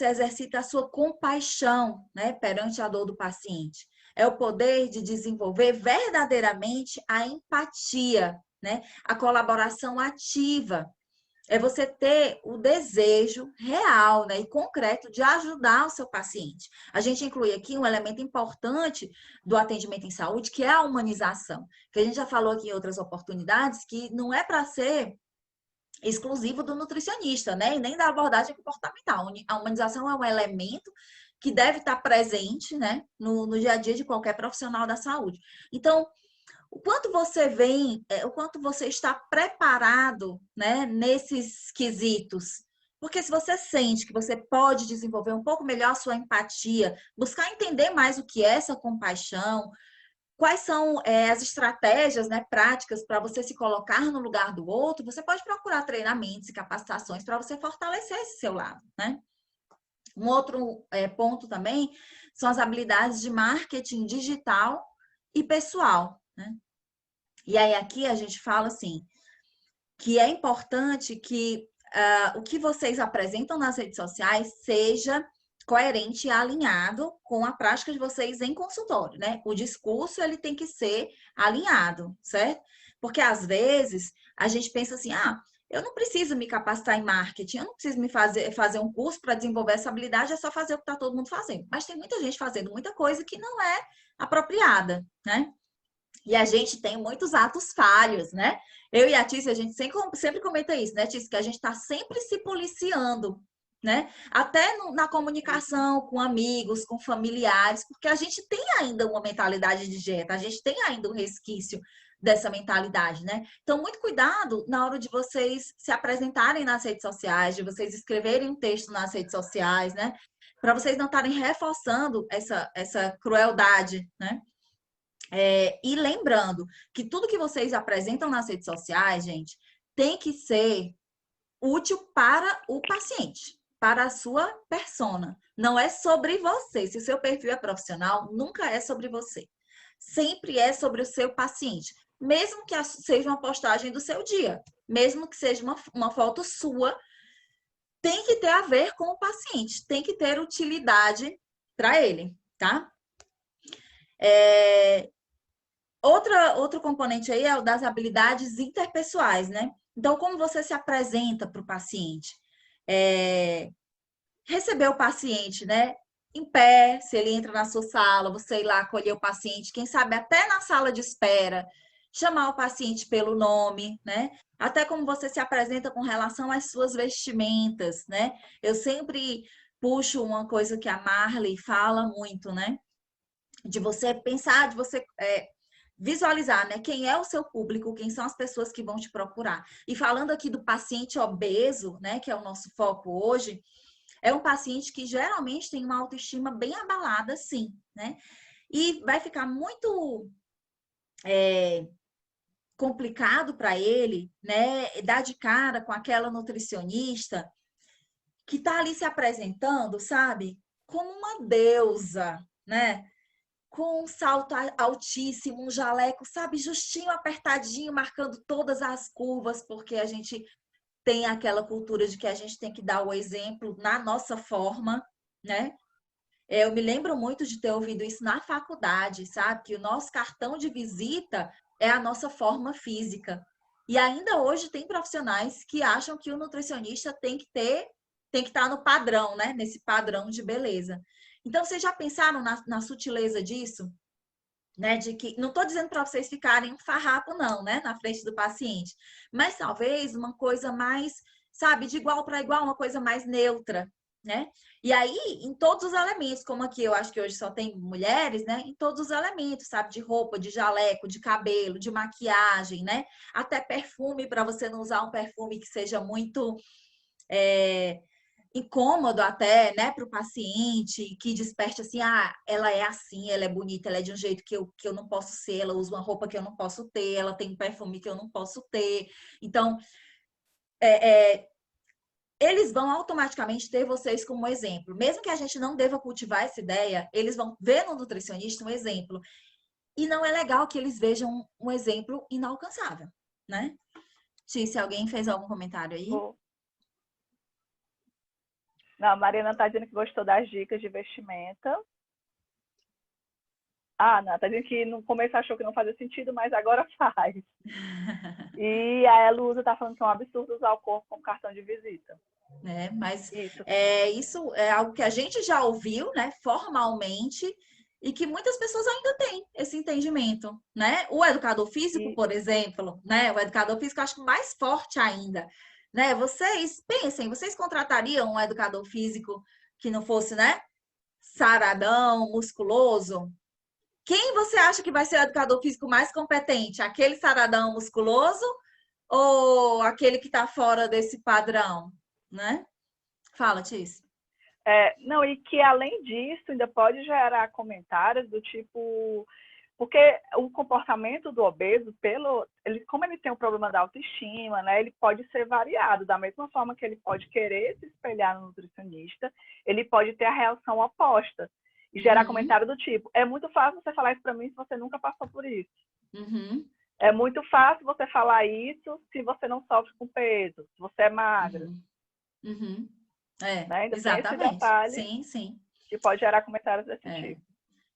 B: exercita a sua compaixão, né, perante a dor do paciente. É o poder de desenvolver verdadeiramente a empatia, né, a colaboração ativa. É você ter o desejo real, né, e concreto de ajudar o seu paciente. A gente inclui aqui um elemento importante do atendimento em saúde, que é a humanização. Que a gente já falou aqui em outras oportunidades, que não é para ser exclusivo do nutricionista, né? E nem da abordagem comportamental. A humanização é um elemento que deve estar presente, né, no dia a dia de qualquer profissional da saúde. Então, o quanto você está preparado, né, nesses quesitos. Porque se você sente que você pode desenvolver um pouco melhor a sua empatia, buscar entender mais o que é essa compaixão, quais são as estratégias, né, práticas para você se colocar no lugar do outro, você pode procurar treinamentos e capacitações para você fortalecer esse seu lado, né? Um outro ponto também são as habilidades de marketing digital e pessoal, né? E aí aqui a gente fala assim, que é importante que o que vocês apresentam nas redes sociais seja coerente e alinhado com a prática de vocês em consultório, né? O discurso, ele tem que ser alinhado, certo? Porque, às vezes, a gente pensa assim, eu não preciso me capacitar em marketing, eu não preciso fazer um curso para desenvolver essa habilidade, é só fazer o que está todo mundo fazendo. Mas tem muita gente fazendo muita coisa que não é apropriada, né? E a gente tem muitos atos falhos, né? Eu e a Tícia, a gente sempre comenta isso, né, Tícia? Que a gente está sempre se policiando, né? Até na comunicação com amigos, com familiares, porque a gente tem ainda uma mentalidade de dieta, a gente tem ainda um resquício dessa mentalidade, né? Então, muito cuidado na hora de vocês se apresentarem nas redes sociais, de vocês escreverem um texto nas redes sociais, né? Para vocês não estarem reforçando essa crueldade, né? E lembrando que tudo que vocês apresentam nas redes sociais, gente, tem que ser útil para o paciente, para a sua persona. Não é sobre você. Se o seu perfil é profissional, nunca é sobre você. Sempre é sobre o seu paciente. Mesmo que seja uma postagem do seu dia, mesmo que seja uma foto sua, tem que ter a ver com o paciente, tem que ter utilidade para ele, tá? Outro componente aí é o das habilidades interpessoais, né? Então, como você se apresenta para o paciente? Receber o paciente, né? Em pé, se ele entra na sua sala, você ir lá acolher o paciente, quem sabe até na sala de espera, chamar o paciente pelo nome, né? até como você se apresenta com relação às suas vestimentas, né? Eu sempre puxo uma coisa que a Marley fala muito, né? De você pensar, de você visualizar, né? Quem é o seu público, quem são as pessoas que vão te procurar. E falando aqui do paciente obeso, né? Que é o nosso foco hoje, é um paciente que geralmente tem uma autoestima bem abalada, sim, né? E vai ficar muito complicado para ele, né? Dar de cara com aquela nutricionista que está ali se apresentando, sabe? Como uma deusa, né? Com um salto altíssimo, um jaleco, sabe? Justinho, apertadinho, marcando todas as curvas, porque a gente tem aquela cultura de que a gente tem que dar o exemplo na nossa forma, né? Eu me lembro muito de ter ouvido isso na faculdade, sabe? Que o nosso cartão de visita é a nossa forma física. E ainda hoje tem profissionais que acham que o nutricionista tem que estar no padrão, né? Nesse padrão de beleza. Então, vocês já pensaram na sutileza disso? Né? De que, não estou dizendo para vocês ficarem um farrapo, não, né? Na frente do paciente. Mas talvez uma coisa mais, sabe, de igual para igual, uma coisa mais neutra, né? E aí, em todos os elementos, como aqui eu acho que hoje só tem mulheres, né? Em todos os elementos, sabe? De roupa, de jaleco, de cabelo, de maquiagem, né? Até perfume, para você não usar um perfume que seja muito incômodo até, né, para o paciente, que desperte assim, ah, ela é assim, ela é bonita, ela é de um jeito que eu não posso ser, ela usa uma roupa que eu não posso ter, ela tem um perfume que eu não posso ter. Então, eles vão automaticamente ter vocês como exemplo. Mesmo que a gente não deva cultivar essa ideia, eles vão ver no nutricionista um exemplo. E não é legal que eles vejam um exemplo inalcançável, né? Se alguém fez algum comentário aí?
A: Não, a Mariana está dizendo que gostou das dicas de vestimenta. Ah, não, está dizendo que no começo achou que não fazia sentido, mas agora faz. E a Elusa está falando que é um absurdo usar o corpo como cartão de visita.
B: Mas
A: Isso.
B: isso é algo que a gente já ouviu, né, formalmente, e que muitas pessoas ainda têm esse entendimento, né? O educador físico, por exemplo, né? O educador físico eu acho mais forte ainda, né? Vocês pensem, vocês contratariam um educador físico que não fosse, né, saradão, musculoso? Quem você acha que vai ser o educador físico mais competente? Aquele saradão musculoso ou aquele que está fora desse padrão, né? Fala, Tis.
A: Não, e que além disso ainda pode gerar comentários do tipo, porque o comportamento do obeso, como ele tem um problema da autoestima, né, ele pode ser variado, da mesma forma que ele pode querer se espelhar no nutricionista, ele pode ter a reação oposta e gerar comentário do tipo, é muito fácil você falar isso para mim se você nunca passou por isso. É muito fácil você falar isso se você não sofre com peso, se você é magra. Né? Ainda
B: exatamente.
A: tem esse detalhe
B: sim.
A: Que pode gerar comentários desse tipo.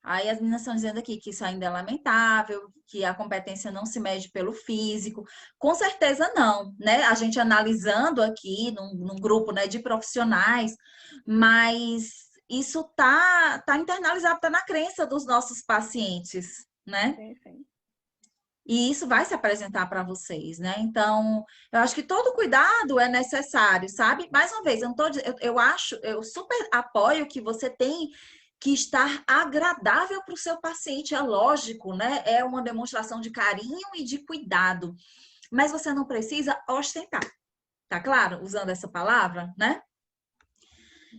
B: Aí as meninas estão dizendo aqui que isso ainda é lamentável, que a competência não se mede pelo físico. Com certeza não, né? A gente analisando aqui num grupo, né, de profissionais, mas isso tá internalizado, tá na crença dos nossos pacientes, né?
A: Sim.
B: E isso vai se apresentar para vocês, né? Então, eu acho que todo cuidado é necessário, sabe? Mais uma vez, eu super apoio que você tem que estar agradável para o seu paciente, é lógico, né? É uma demonstração de carinho e de cuidado. Mas você não precisa ostentar, tá claro? Usando essa palavra, né?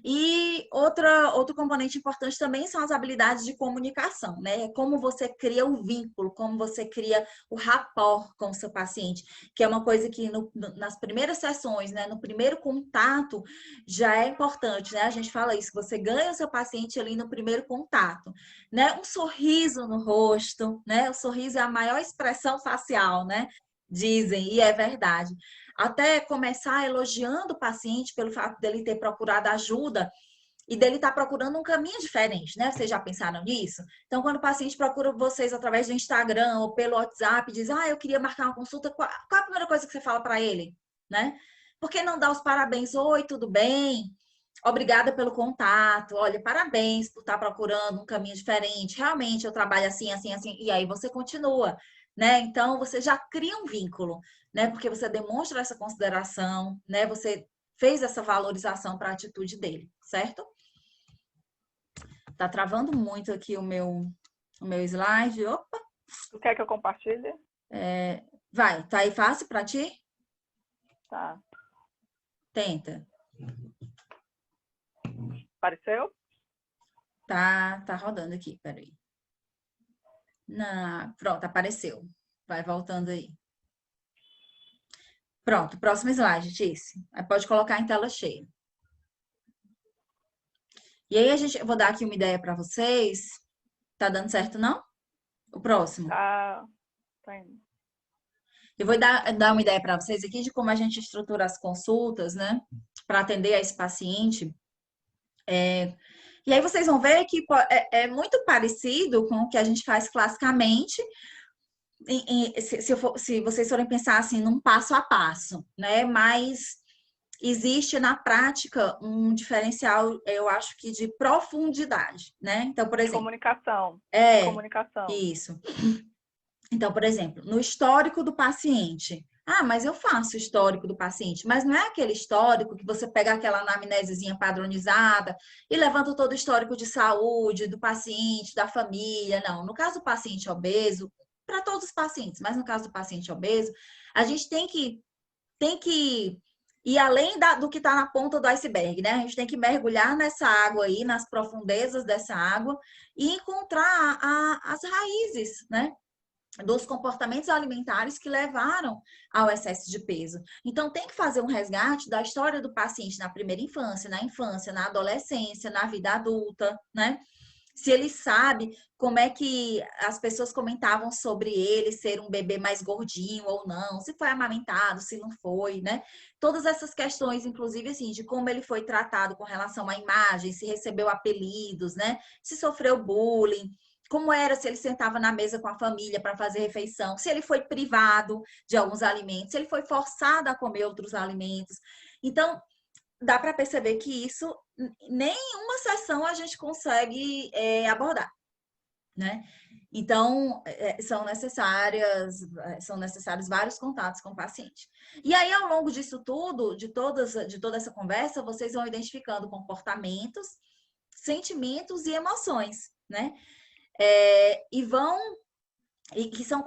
B: E outro componente importante também são as habilidades de comunicação, né? Como você cria o vínculo, como você cria o rapport com o seu paciente, que é uma coisa que nas primeiras sessões, né? No primeiro contato já é importante, né? A gente fala isso, você ganha o seu paciente ali no primeiro contato, né? Um sorriso no rosto, né? O sorriso é a maior expressão facial, né? Dizem, e é verdade. Até começar elogiando o paciente pelo fato dele ter procurado ajuda e dele estar procurando um caminho diferente, né? Vocês já pensaram nisso? Então, quando o paciente procura vocês através do Instagram ou pelo WhatsApp, diz, eu queria marcar uma consulta, qual a primeira coisa que você fala para ele, né? Por que não dar os parabéns? Oi, tudo bem? Obrigada pelo contato. Olha, parabéns por estar procurando um caminho diferente. Realmente, eu trabalho assim. E aí você continua, né? Então, você já cria um vínculo. né? Porque você demonstra essa consideração, né? Você fez essa valorização para a atitude dele, certo? Tá travando muito aqui o meu slide. Opa!
A: Tu quer que eu compartilhe?
B: Vai, tá aí fácil para ti?
A: Tá.
B: Tenta.
A: Apareceu?
B: Tá rodando aqui, peraí. Pronto, apareceu. Vai voltando aí. Pronto, próximo slide, Tice. Aí pode colocar em tela cheia. E aí eu vou dar aqui uma ideia para vocês. Tá dando certo, não? O próximo.
A: Tá indo.
B: Eu vou dar uma ideia para vocês aqui de como a gente estrutura as consultas, né? Para atender a esse paciente. E aí vocês vão ver que é muito parecido com o que a gente faz classicamente, se vocês forem pensar assim num passo a passo, né? Mas existe na prática um diferencial, eu acho que de profundidade, né? Então, por exemplo,
A: Comunicação. Comunicação.
B: isso. Então, por exemplo, no histórico do paciente. Mas eu faço o histórico do paciente, mas não é aquele histórico que você pega aquela anamnesezinha padronizada e levanta todo o histórico de saúde do paciente, da família, não. No caso do paciente obeso, para todos os pacientes, mas no caso do paciente obeso, a gente tem que ir além do que está na ponta do iceberg, né? A gente tem que mergulhar nessa água aí, nas profundezas dessa água e encontrar as raízes, né? Dos comportamentos alimentares que levaram ao excesso de peso. Então, tem que fazer um resgate da história do paciente na primeira infância, na adolescência, na vida adulta, né? Se ele sabe como é que as pessoas comentavam sobre ele ser um bebê mais gordinho ou não, se foi amamentado, se não foi, né? Todas essas questões, inclusive, assim, de como ele foi tratado com relação à imagem, se recebeu apelidos, né? Se sofreu bullying, como era se ele sentava na mesa com a família para fazer refeição, se ele foi privado de alguns alimentos, se ele foi forçado a comer outros alimentos. Então, dá para perceber que isso, nenhuma sessão a gente consegue abordar, né? Então, são necessários vários contatos com o paciente. E aí, ao longo disso tudo, de toda essa conversa, vocês vão identificando comportamentos, sentimentos e emoções, né? E que são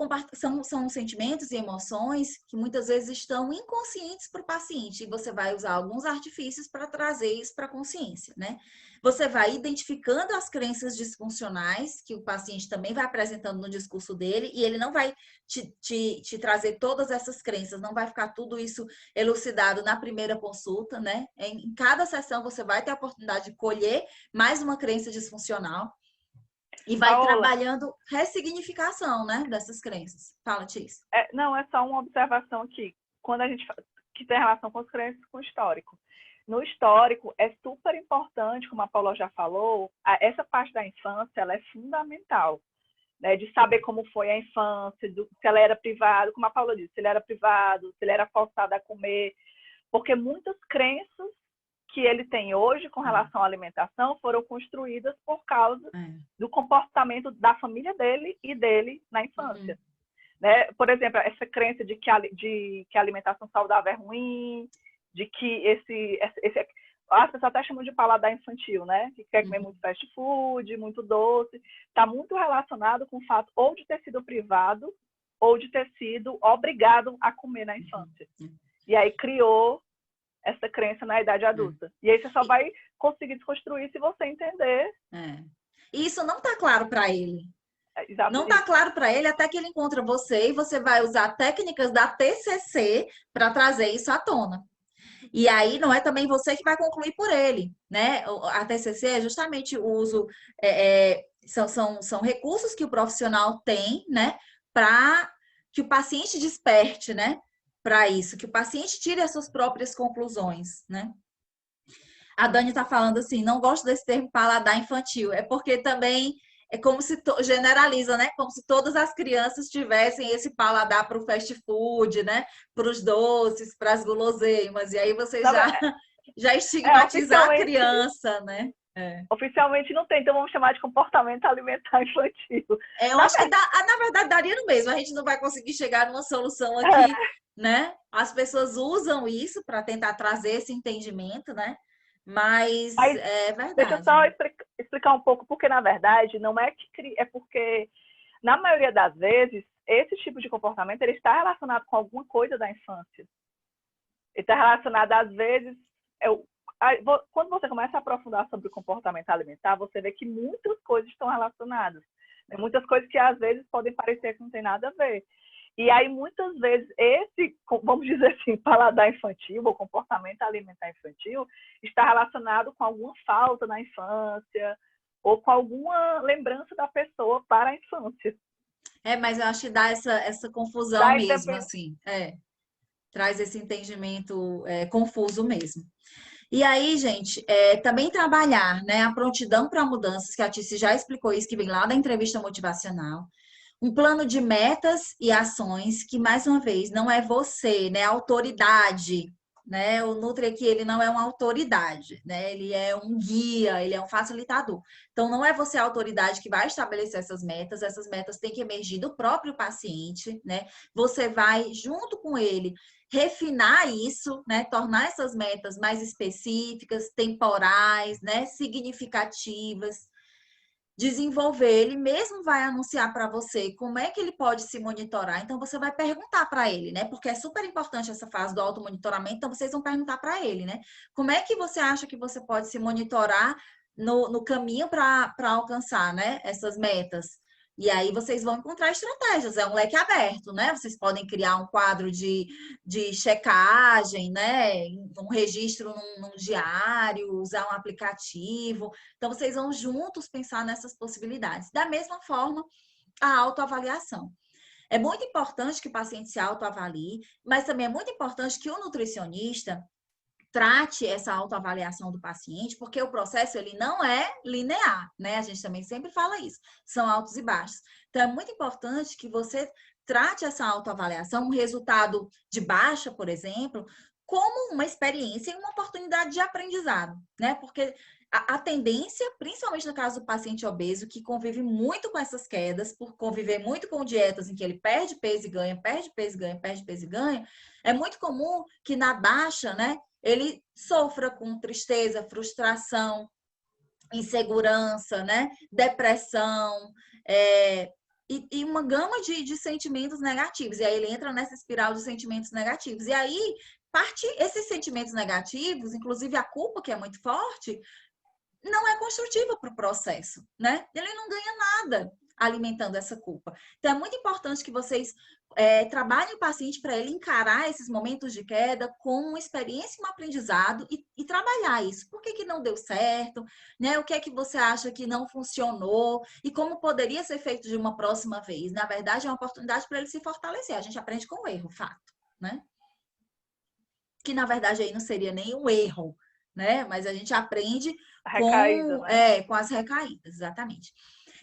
B: sentimentos e emoções que muitas vezes estão inconscientes para o paciente. E você vai usar alguns artifícios para trazer isso para a consciência, né? Você vai identificando as crenças disfuncionais que o paciente também vai apresentando no discurso dele, e ele não vai te trazer todas essas crenças, não vai ficar tudo isso elucidado na primeira consulta, né? Em cada sessão você vai ter a oportunidade de colher mais uma crença disfuncional. E vai
A: Paola,
B: trabalhando ressignificação, né, dessas crenças. Fala, Tis.
A: Não, é só uma observação aqui. Quando a gente que tem relação com as crenças com o histórico. No histórico, é super importante, como a Paula já falou, essa parte da infância ela é fundamental, né? De saber como foi a infância, se ela era privada, como a Paula disse, se ele era privado, se ele era forçado a comer, porque muitas crenças que ele tem hoje com relação à alimentação foram construídas por causa do comportamento da família dele e dele na infância. Né? Por exemplo, essa crença de que a alimentação saudável é ruim, de que as pessoas até chamam de paladar infantil, né? Que quer comer muito fast food, muito doce. Está muito relacionado com o fato ou de ter sido privado ou de ter sido obrigado a comer na infância. E aí criou essa crença na idade adulta. E aí você só vai conseguir desconstruir se você entender.
B: E isso não está claro para ele.
A: Exatamente.
B: Não está claro para ele até que ele encontra você e você vai usar técnicas da TCC para trazer isso à tona. E aí não é também você que vai concluir por ele, né? A TCC é justamente o uso, são recursos que o profissional tem, né? Para que o paciente desperte, né? Para isso, que o paciente tire as suas próprias conclusões, né? A Dani está falando assim, não gosto desse termo paladar infantil, é porque também é como se generaliza, né? Como se todas as crianças tivessem esse paladar para o fast food, né? Para os doces, para as guloseimas, e aí você já estigmatizar a criança, né?
A: Oficialmente não tem, então vamos chamar de comportamento alimentar infantil.
B: Eu acho que, na verdade, daria no mesmo. A gente não vai conseguir chegar numa solução aqui,
A: É,
B: né? As pessoas usam isso para tentar trazer esse entendimento, né? Mas
A: mas
B: é
A: deixa eu
B: verdade.
A: só explicar um pouco, porque na verdade não é que é porque, na maioria das vezes, esse tipo de comportamento ele está relacionado com alguma coisa da infância. Ele está relacionado, às vezes, quando você começa a aprofundar sobre o comportamento alimentar, você vê que muitas coisas estão relacionadas. Né? Muitas coisas que, às vezes, podem parecer que não tem nada a ver. E aí, muitas vezes, esse, vamos dizer assim, paladar infantil, ou comportamento alimentar infantil, está relacionado com alguma falta na infância, ou com alguma lembrança da pessoa para a infância.
B: Mas eu acho que dá essa confusão
A: Daí,
B: mesmo, assim. Traz esse entendimento confuso mesmo. E aí, gente, também trabalhar, né, a prontidão para mudanças, que a Tice já explicou isso, que vem lá da entrevista motivacional. Um plano de metas e ações que, mais uma vez, não é você, né, a autoridade, né? O Nutri aqui, ele não é uma autoridade, né? Ele é um guia, ele é um facilitador. Então, não é você a autoridade que vai estabelecer essas metas têm que emergir do próprio paciente, né? Você vai, junto com ele, refinar isso, né? Tornar essas metas mais específicas, temporais, né? Significativas, desenvolver. Ele mesmo vai anunciar para você como é que ele pode se monitorar. Então, você vai perguntar para ele, né? Porque é super importante essa fase do automonitoramento. Então, vocês vão perguntar para ele, né? Como é que você acha que você pode se monitorar no caminho para alcançar, né? Essas metas. E aí vocês vão encontrar estratégias, é um leque aberto, né? Vocês podem criar um quadro de checagem, né? Um registro num diário, usar um aplicativo. Então, vocês vão juntos pensar nessas possibilidades. Da mesma forma, a autoavaliação. É muito importante que o paciente se autoavalie, mas também é muito importante que o nutricionista trate essa autoavaliação do paciente, porque o processo ele não é linear, né? A gente também sempre fala isso, são altos e baixos. Então é muito importante que você trate essa autoavaliação, um resultado de baixa, por exemplo, como uma experiência e uma oportunidade de aprendizado, né? Porque a tendência, principalmente no caso do paciente obeso, que convive muito com essas quedas, por conviver muito com dietas em que ele perde peso e ganha, perde peso e ganha, perde peso e ganha, é muito comum que na baixa, né, ele sofra com tristeza, frustração, insegurança, né? Depressão, e uma gama de sentimentos negativos. E aí ele entra nessa espiral de sentimentos negativos. E aí, esses sentimentos negativos, inclusive a culpa, que é muito forte, não é construtiva para o processo, né? Ele não ganha nada alimentando essa culpa. Então, é muito importante que vocês trabalhem o paciente para ele encarar esses momentos de queda com uma experiência e um aprendizado e trabalhar isso. Por que não deu certo? Né? O que é que você acha que não funcionou? E como poderia ser feito de uma próxima vez? Na verdade, é uma oportunidade para ele se fortalecer. A gente aprende com o erro, fato, né? Que, na verdade, aí não seria nem um erro, né? Mas a gente aprende
A: recaída, né?
B: com as recaídas, exatamente.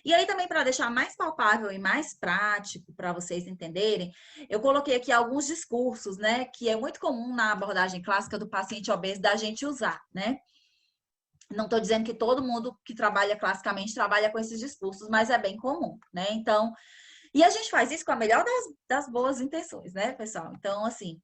B: E aí também, para deixar mais palpável e mais prático para vocês entenderem, eu coloquei aqui alguns discursos, né? Que é muito comum na abordagem clássica do paciente obeso da gente usar, né? Não estou dizendo que todo mundo que trabalha classicamente trabalha com esses discursos, mas é bem comum, né? Então, e a gente faz isso com a melhor das boas intenções, né, pessoal? Então, assim,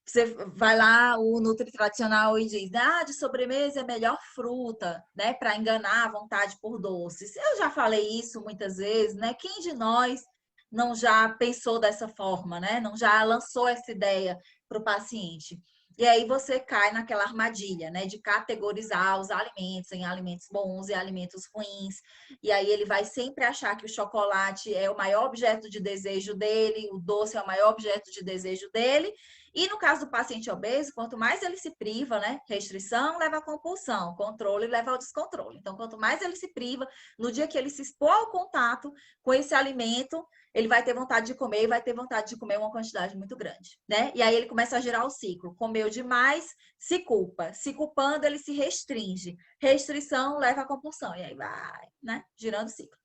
B: você vai lá, o Nutri tradicional, e diz, de sobremesa é melhor fruta, né? Para enganar a vontade por doces. Eu já falei isso muitas vezes, né? Quem de nós não já pensou dessa forma, né? Não já lançou essa ideia para o paciente. E aí você cai naquela armadilha, né? De categorizar os alimentos em alimentos bons e alimentos ruins. E aí ele vai sempre achar que o chocolate é o maior objeto de desejo dele, o doce é o maior objeto de desejo dele. E no caso do paciente obeso, quanto mais ele se priva, né? Restrição leva à compulsão, controle leva ao descontrole. Então, quanto mais ele se priva, no dia que ele se expor ao contato com esse alimento, ele vai ter vontade de comer e vai ter vontade de comer uma quantidade muito grande, né? E aí ele começa a girar o ciclo. Comeu demais, se culpa. Se culpando, ele se restringe. Restrição leva à compulsão. E aí vai, né? Girando o ciclo.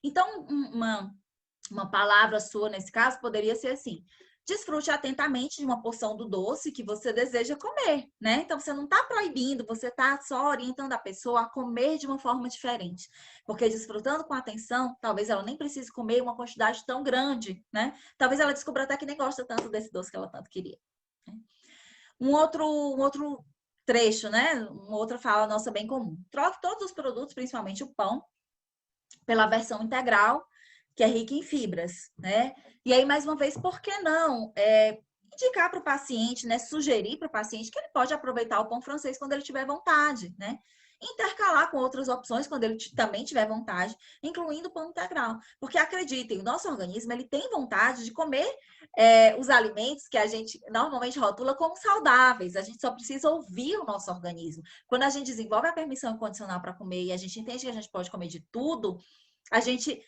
B: Então, uma palavra sua nesse caso poderia ser assim: desfrute atentamente de uma porção do doce que você deseja comer, né? Então, você não está proibindo, você está só orientando a pessoa a comer de uma forma diferente. Porque desfrutando com atenção, talvez ela nem precise comer uma quantidade tão grande, né? Talvez ela descubra até que nem gosta tanto desse doce que ela tanto queria. Um outro trecho, né? Uma outra fala nossa bem comum. Troque todos os produtos, principalmente o pão, pela versão integral, que é rica em fibras, né? E aí, mais uma vez, por que não indicar para o paciente, né? Sugerir para o paciente que ele pode aproveitar o pão francês quando ele tiver vontade, né? Intercalar com outras opções quando ele também tiver vontade, incluindo o pão integral. Porque acreditem, o nosso organismo ele tem vontade de comer os alimentos que a gente normalmente rotula como saudáveis. A gente só precisa ouvir o nosso organismo. Quando a gente desenvolve a permissão incondicional para comer e a gente entende que a gente pode comer de tudo, a gente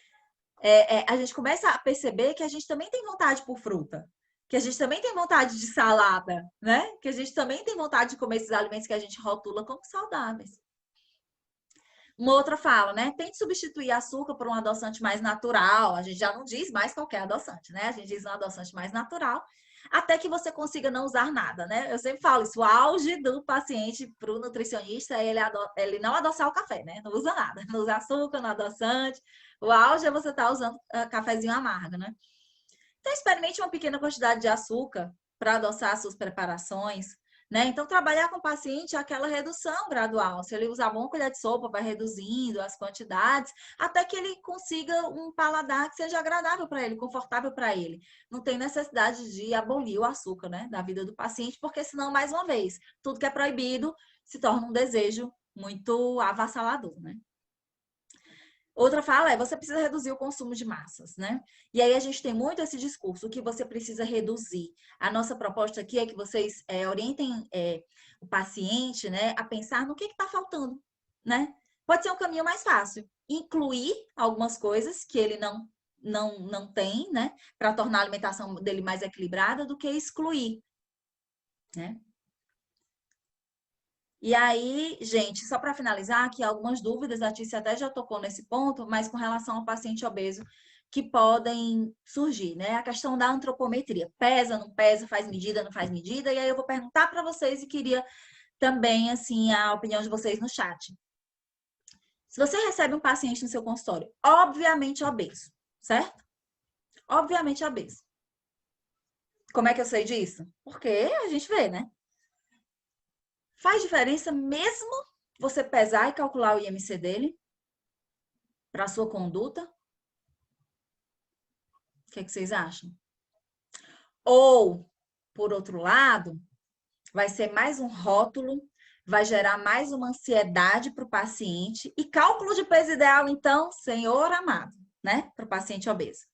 B: começa a perceber que a gente também tem vontade por fruta, que a gente também tem vontade de salada, né? Que a gente também tem vontade de comer esses alimentos que a gente rotula como saudáveis. Uma outra fala, né? Tente substituir açúcar por um adoçante mais natural. A gente já não diz mais qualquer adoçante, né? A gente diz um adoçante mais natural, até que você consiga não usar nada, né? Eu sempre falo isso, o auge do paciente para o nutricionista é ele não adoçar o café, né? Não usa nada, não usa açúcar, não adoçante. O auge é você estar usando cafezinho amargo, né? Então, experimente uma pequena quantidade de açúcar para adoçar as suas preparações, né? Então, trabalhar com o paciente é aquela redução gradual. Se ele usar uma colher de sopa, vai reduzindo as quantidades, até que ele consiga um paladar que seja agradável para ele, confortável para ele. Não tem necessidade de abolir o açúcar, né, da vida do paciente, porque senão, mais uma vez, tudo que é proibido se torna um desejo muito avassalador, né? Outra fala é, você precisa reduzir o consumo de massas, né? E aí a gente tem muito esse discurso, o que você precisa reduzir. A nossa proposta aqui é que vocês orientem o paciente, né, a pensar no que está faltando, né? Pode ser um caminho mais fácil. Incluir algumas coisas que ele não tem, né? Para tornar a alimentação dele mais equilibrada do que excluir, né? E aí, gente, só para finalizar, aqui algumas dúvidas, a Tícia até já tocou nesse ponto, mas com relação ao paciente obeso que podem surgir, né? A questão da antropometria. Pesa, não pesa, faz medida, não faz medida? E aí eu vou perguntar para vocês e queria também, assim, a opinião de vocês no chat. Se você recebe um paciente no seu consultório, obviamente obeso, certo? Obviamente obeso. Como é que eu sei disso? Porque a gente vê, né? Faz diferença mesmo você pesar e calcular o IMC dele para a sua conduta? O que vocês acham? Ou, por outro lado, vai ser mais um rótulo, vai gerar mais uma ansiedade para o paciente. E cálculo de peso ideal, então, senhor amado, né? Para o paciente obeso.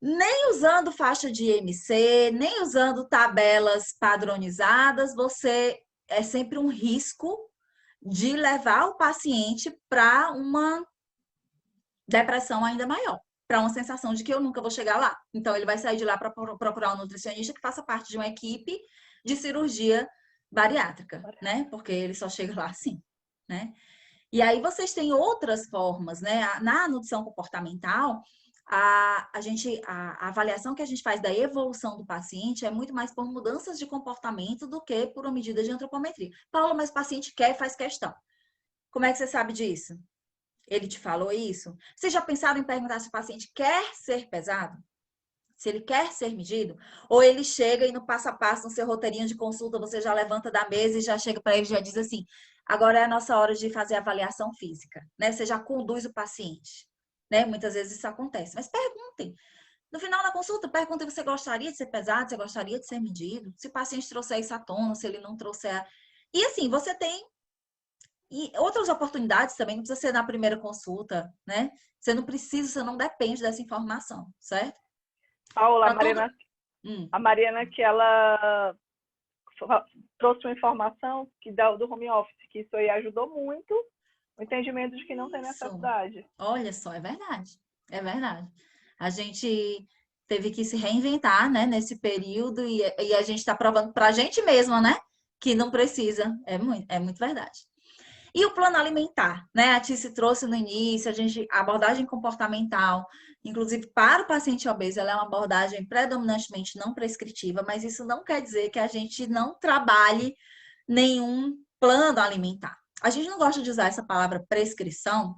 B: Nem usando faixa de IMC, nem usando tabelas padronizadas, você é sempre um risco de levar o paciente para uma depressão ainda maior, para uma sensação de que eu nunca vou chegar lá. Então, ele vai sair de lá para procurar um nutricionista que faça parte de uma equipe de cirurgia bariátrica, né? Porque ele só chega lá assim, né? E aí vocês têm outras formas, né? Na nutrição comportamental, a avaliação que a gente faz da evolução do paciente é muito mais por mudanças de comportamento do que por uma medida de antropometria. Paula, mas o paciente quer e faz questão. Como é que você sabe disso? Ele te falou isso? Vocês já pensaram em perguntar se o paciente quer ser pesado? Se ele quer ser medido? Ou ele chega e no passo a passo, no seu roteirinho de consulta, você já levanta da mesa e já chega para ele e já diz assim, agora é a nossa hora de fazer a avaliação física, né? Você já conduz o paciente, né? Muitas vezes isso acontece. Mas perguntem. No final da consulta, perguntem se você gostaria de ser pesado, se você gostaria de ser medido, se o paciente trouxer isso à tona, se ele não trouxer... E assim, você tem outras oportunidades também, não precisa ser na primeira consulta, né? Você não precisa, você não depende dessa informação, certo?
A: Paula, a Mariana que ela trouxe uma informação que do home office, que isso aí ajudou muito o entendimento de que não tem necessidade.
B: Olha só, é verdade. É verdade. A gente teve que se reinventar, né, nesse período e a gente está provando para a gente mesma, né, que não precisa. É muito verdade. E o plano alimentar, né? A Tice trouxe no início, a abordagem comportamental, Inclusive, para o paciente obeso, ela é uma abordagem predominantemente não prescritiva, mas isso não quer dizer que a gente não trabalhe nenhum plano alimentar. A gente não gosta de usar essa palavra prescrição,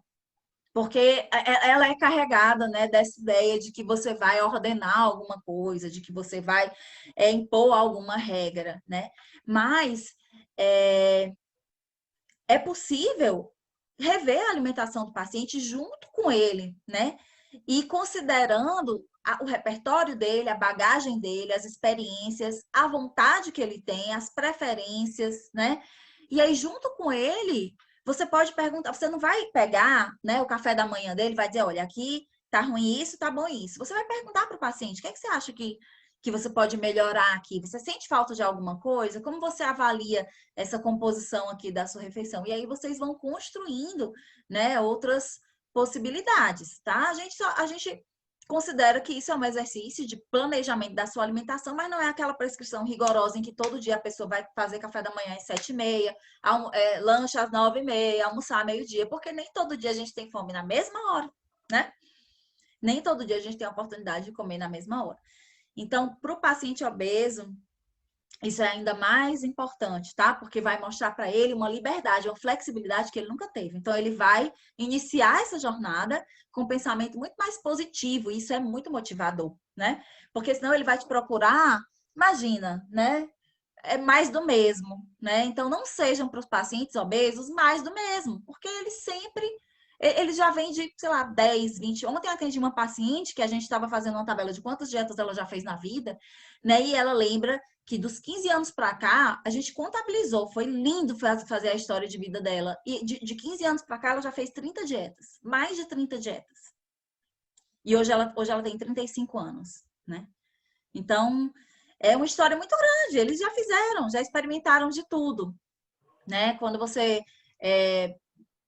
B: porque ela é carregada, né, dessa ideia de que você vai ordenar alguma coisa, de que você vai impor alguma regra, né? Mas é possível rever a alimentação do paciente junto com ele, né? E considerando o repertório dele, a bagagem dele, as experiências, a vontade que ele tem, as preferências, né? E aí, junto com ele, você pode perguntar, você não vai pegar, né, o café da manhã dele, vai dizer, olha, aqui tá ruim isso, tá bom isso. Você vai perguntar para o paciente, o que é que você acha que você pode melhorar aqui? Você sente falta de alguma coisa? Como você avalia essa composição aqui da sua refeição? E aí vocês vão construindo, né, outras possibilidades, tá? A gente considera que isso é um exercício de planejamento da sua alimentação, mas não é aquela prescrição rigorosa em que todo dia a pessoa vai fazer café da manhã às 7h30, lanche às 9h30, almoçar à meio-dia, porque nem todo dia a gente tem fome na mesma hora, né? Nem todo dia a gente tem a oportunidade de comer na mesma hora. Então, para o paciente obeso, isso é ainda mais importante, tá? Porque vai mostrar para ele uma liberdade, uma flexibilidade que ele nunca teve. Então, ele vai iniciar essa jornada com um pensamento muito mais positivo. E isso é muito motivador, né? Porque senão ele vai te procurar, imagina, né? É mais do mesmo, né? Então, não sejam para os pacientes obesos mais do mesmo, porque eles sempre ele já vem de, sei lá, 10, 20. Ontem eu atendi uma paciente que a gente estava fazendo uma tabela de quantas dietas ela já fez na vida, né? E ela lembra que dos 15 anos para cá, a gente contabilizou. Foi lindo fazer a história de vida dela. E de 15 anos para cá, ela já fez 30 dietas. Mais de 30 dietas. E hoje ela tem 35 anos, né? Então, é uma história muito grande. Eles já fizeram, já experimentaram de tudo, né? Quando você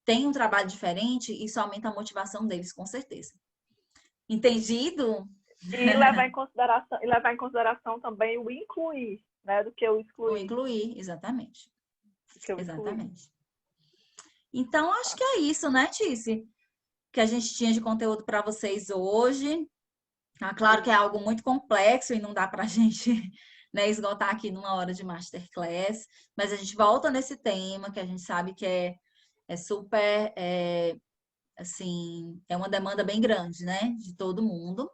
B: tem um trabalho diferente, isso aumenta a motivação deles, com certeza. Entendido?
A: E levar em consideração também o incluir, né? Do que o excluir.
B: O incluir, exatamente.
A: Do que o
B: Exatamente.
A: Excluir.
B: Então, acho que é isso, né, Tice? Que a gente tinha de conteúdo para vocês hoje. Tá claro que é algo muito complexo e não dá para a gente, né, esgotar aqui numa hora de masterclass, mas a gente volta nesse tema que a gente sabe que é super, assim, é uma demanda bem grande, né, de todo mundo.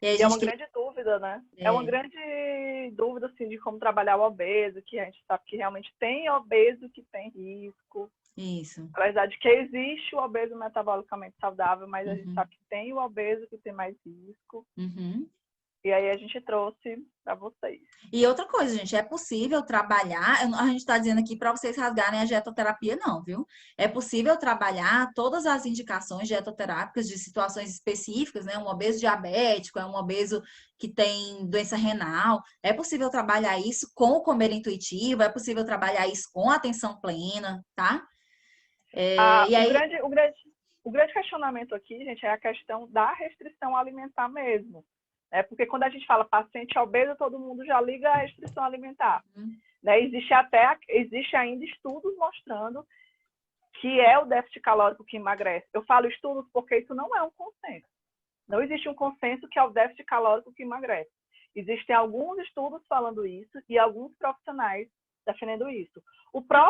A: E é uma grande dúvida, né? É uma grande dúvida, assim, de como trabalhar o obeso, que a gente sabe que realmente tem obeso que tem risco.
B: Isso.
A: A verdade é que existe o obeso metabolicamente saudável, mas a gente sabe que tem o obeso que tem mais risco. E aí a gente trouxe para vocês.
B: E outra coisa, gente, é possível trabalhar, a gente está dizendo aqui para vocês rasgarem a dietoterapia, não, viu? É possível trabalhar todas as indicações dietoterápicas de situações específicas, né? Um obeso diabético, é um obeso que tem doença renal. É possível trabalhar isso com o comer intuitivo, é possível trabalhar isso com a atenção plena, tá?
A: E aí... o grande questionamento aqui, gente, é a questão da restrição alimentar mesmo. Porque quando a gente fala paciente obeso, todo mundo já liga a restrição alimentar. Né? Existe ainda estudos mostrando que é o déficit calórico que emagrece. Eu falo estudos porque isso não é um consenso. Não existe um consenso que é o déficit calórico que emagrece. Existem alguns estudos falando isso e alguns profissionais defendendo isso.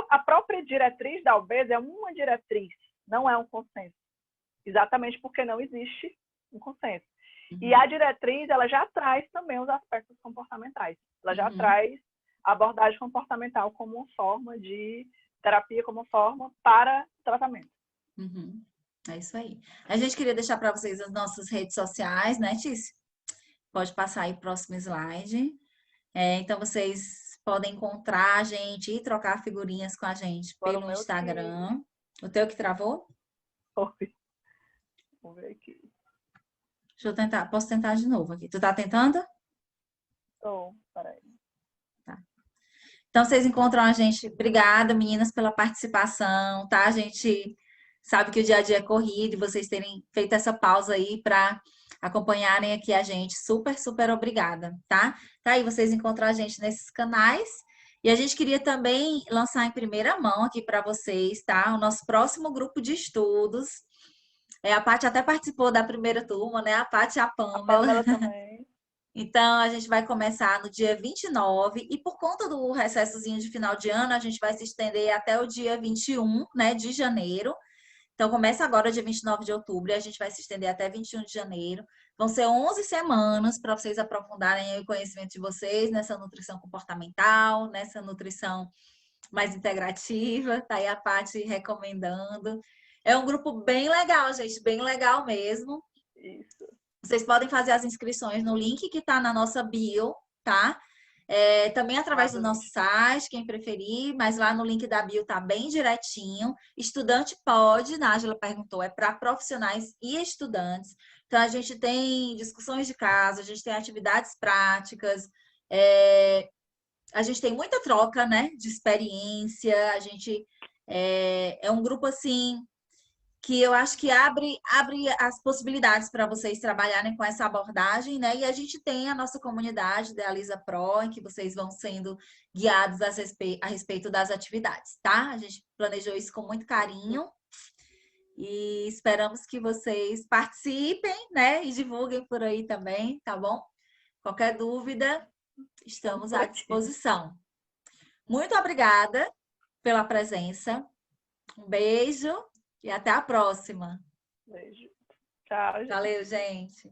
A: A própria diretriz da obesa é uma diretriz, não é um consenso. Exatamente porque não existe um consenso. E a diretriz, ela já traz também os aspectos comportamentais. Ela já traz a abordagem comportamental como uma forma de terapia, como forma para tratamento.
B: É isso aí. A gente queria deixar para vocês as nossas redes sociais, né, Tícia? Pode passar aí o próximo slide. Então, vocês podem encontrar a gente e trocar figurinhas com a gente pelo Instagram. O teu que travou?
A: Oi. Vamos ver aqui.
B: Deixa eu tentar. Posso tentar de novo aqui. Tu tá tentando?
A: Peraí.
B: Tá. Então, vocês encontram a gente. Obrigada, meninas, pela participação, tá? A gente sabe que o dia a dia é corrido e vocês terem feito essa pausa aí para acompanharem aqui a gente. Super, super obrigada, tá? Tá aí, vocês encontram a gente nesses canais. E a gente queria também lançar em primeira mão aqui para vocês, tá? O nosso próximo grupo de estudos A Paty até participou da primeira turma, né? A Paty e a
A: A
B: Pamela.
A: Pamela também.
B: Então, a gente vai começar no dia 29 e por conta do recessozinho de final de ano, a gente vai se estender até o dia 21, né, de janeiro. Então, começa agora, dia 29 de outubro, e a gente vai se estender até 21 de janeiro. Vão ser 11 semanas para vocês aprofundarem o conhecimento de vocês nessa nutrição comportamental, nessa nutrição mais integrativa. Tá aí a Paty recomendando. É um grupo bem legal, gente, bem legal mesmo.
A: Isso.
B: Vocês podem fazer as inscrições no link que está na nossa bio, tá? Também através do nosso site, quem preferir, mas lá no link da bio tá bem direitinho. Estudante pode, Nájila perguntou, é para profissionais e estudantes. Então, a gente tem discussões de caso, a gente tem atividades práticas, a gente tem muita troca, né, de experiência, a gente é um grupo assim que eu acho que abre as possibilidades para vocês trabalharem com essa abordagem, né? E a gente tem a nossa comunidade da Alisa Pro, em que vocês vão sendo guiados a respeito das atividades, tá? A gente planejou isso com muito carinho e esperamos que vocês participem, né? E divulguem por aí também, tá bom? Qualquer dúvida, estamos à disposição. Muito obrigada pela presença. Um beijo e até a próxima.
A: Beijo. Tchau, gente.
B: Valeu, gente.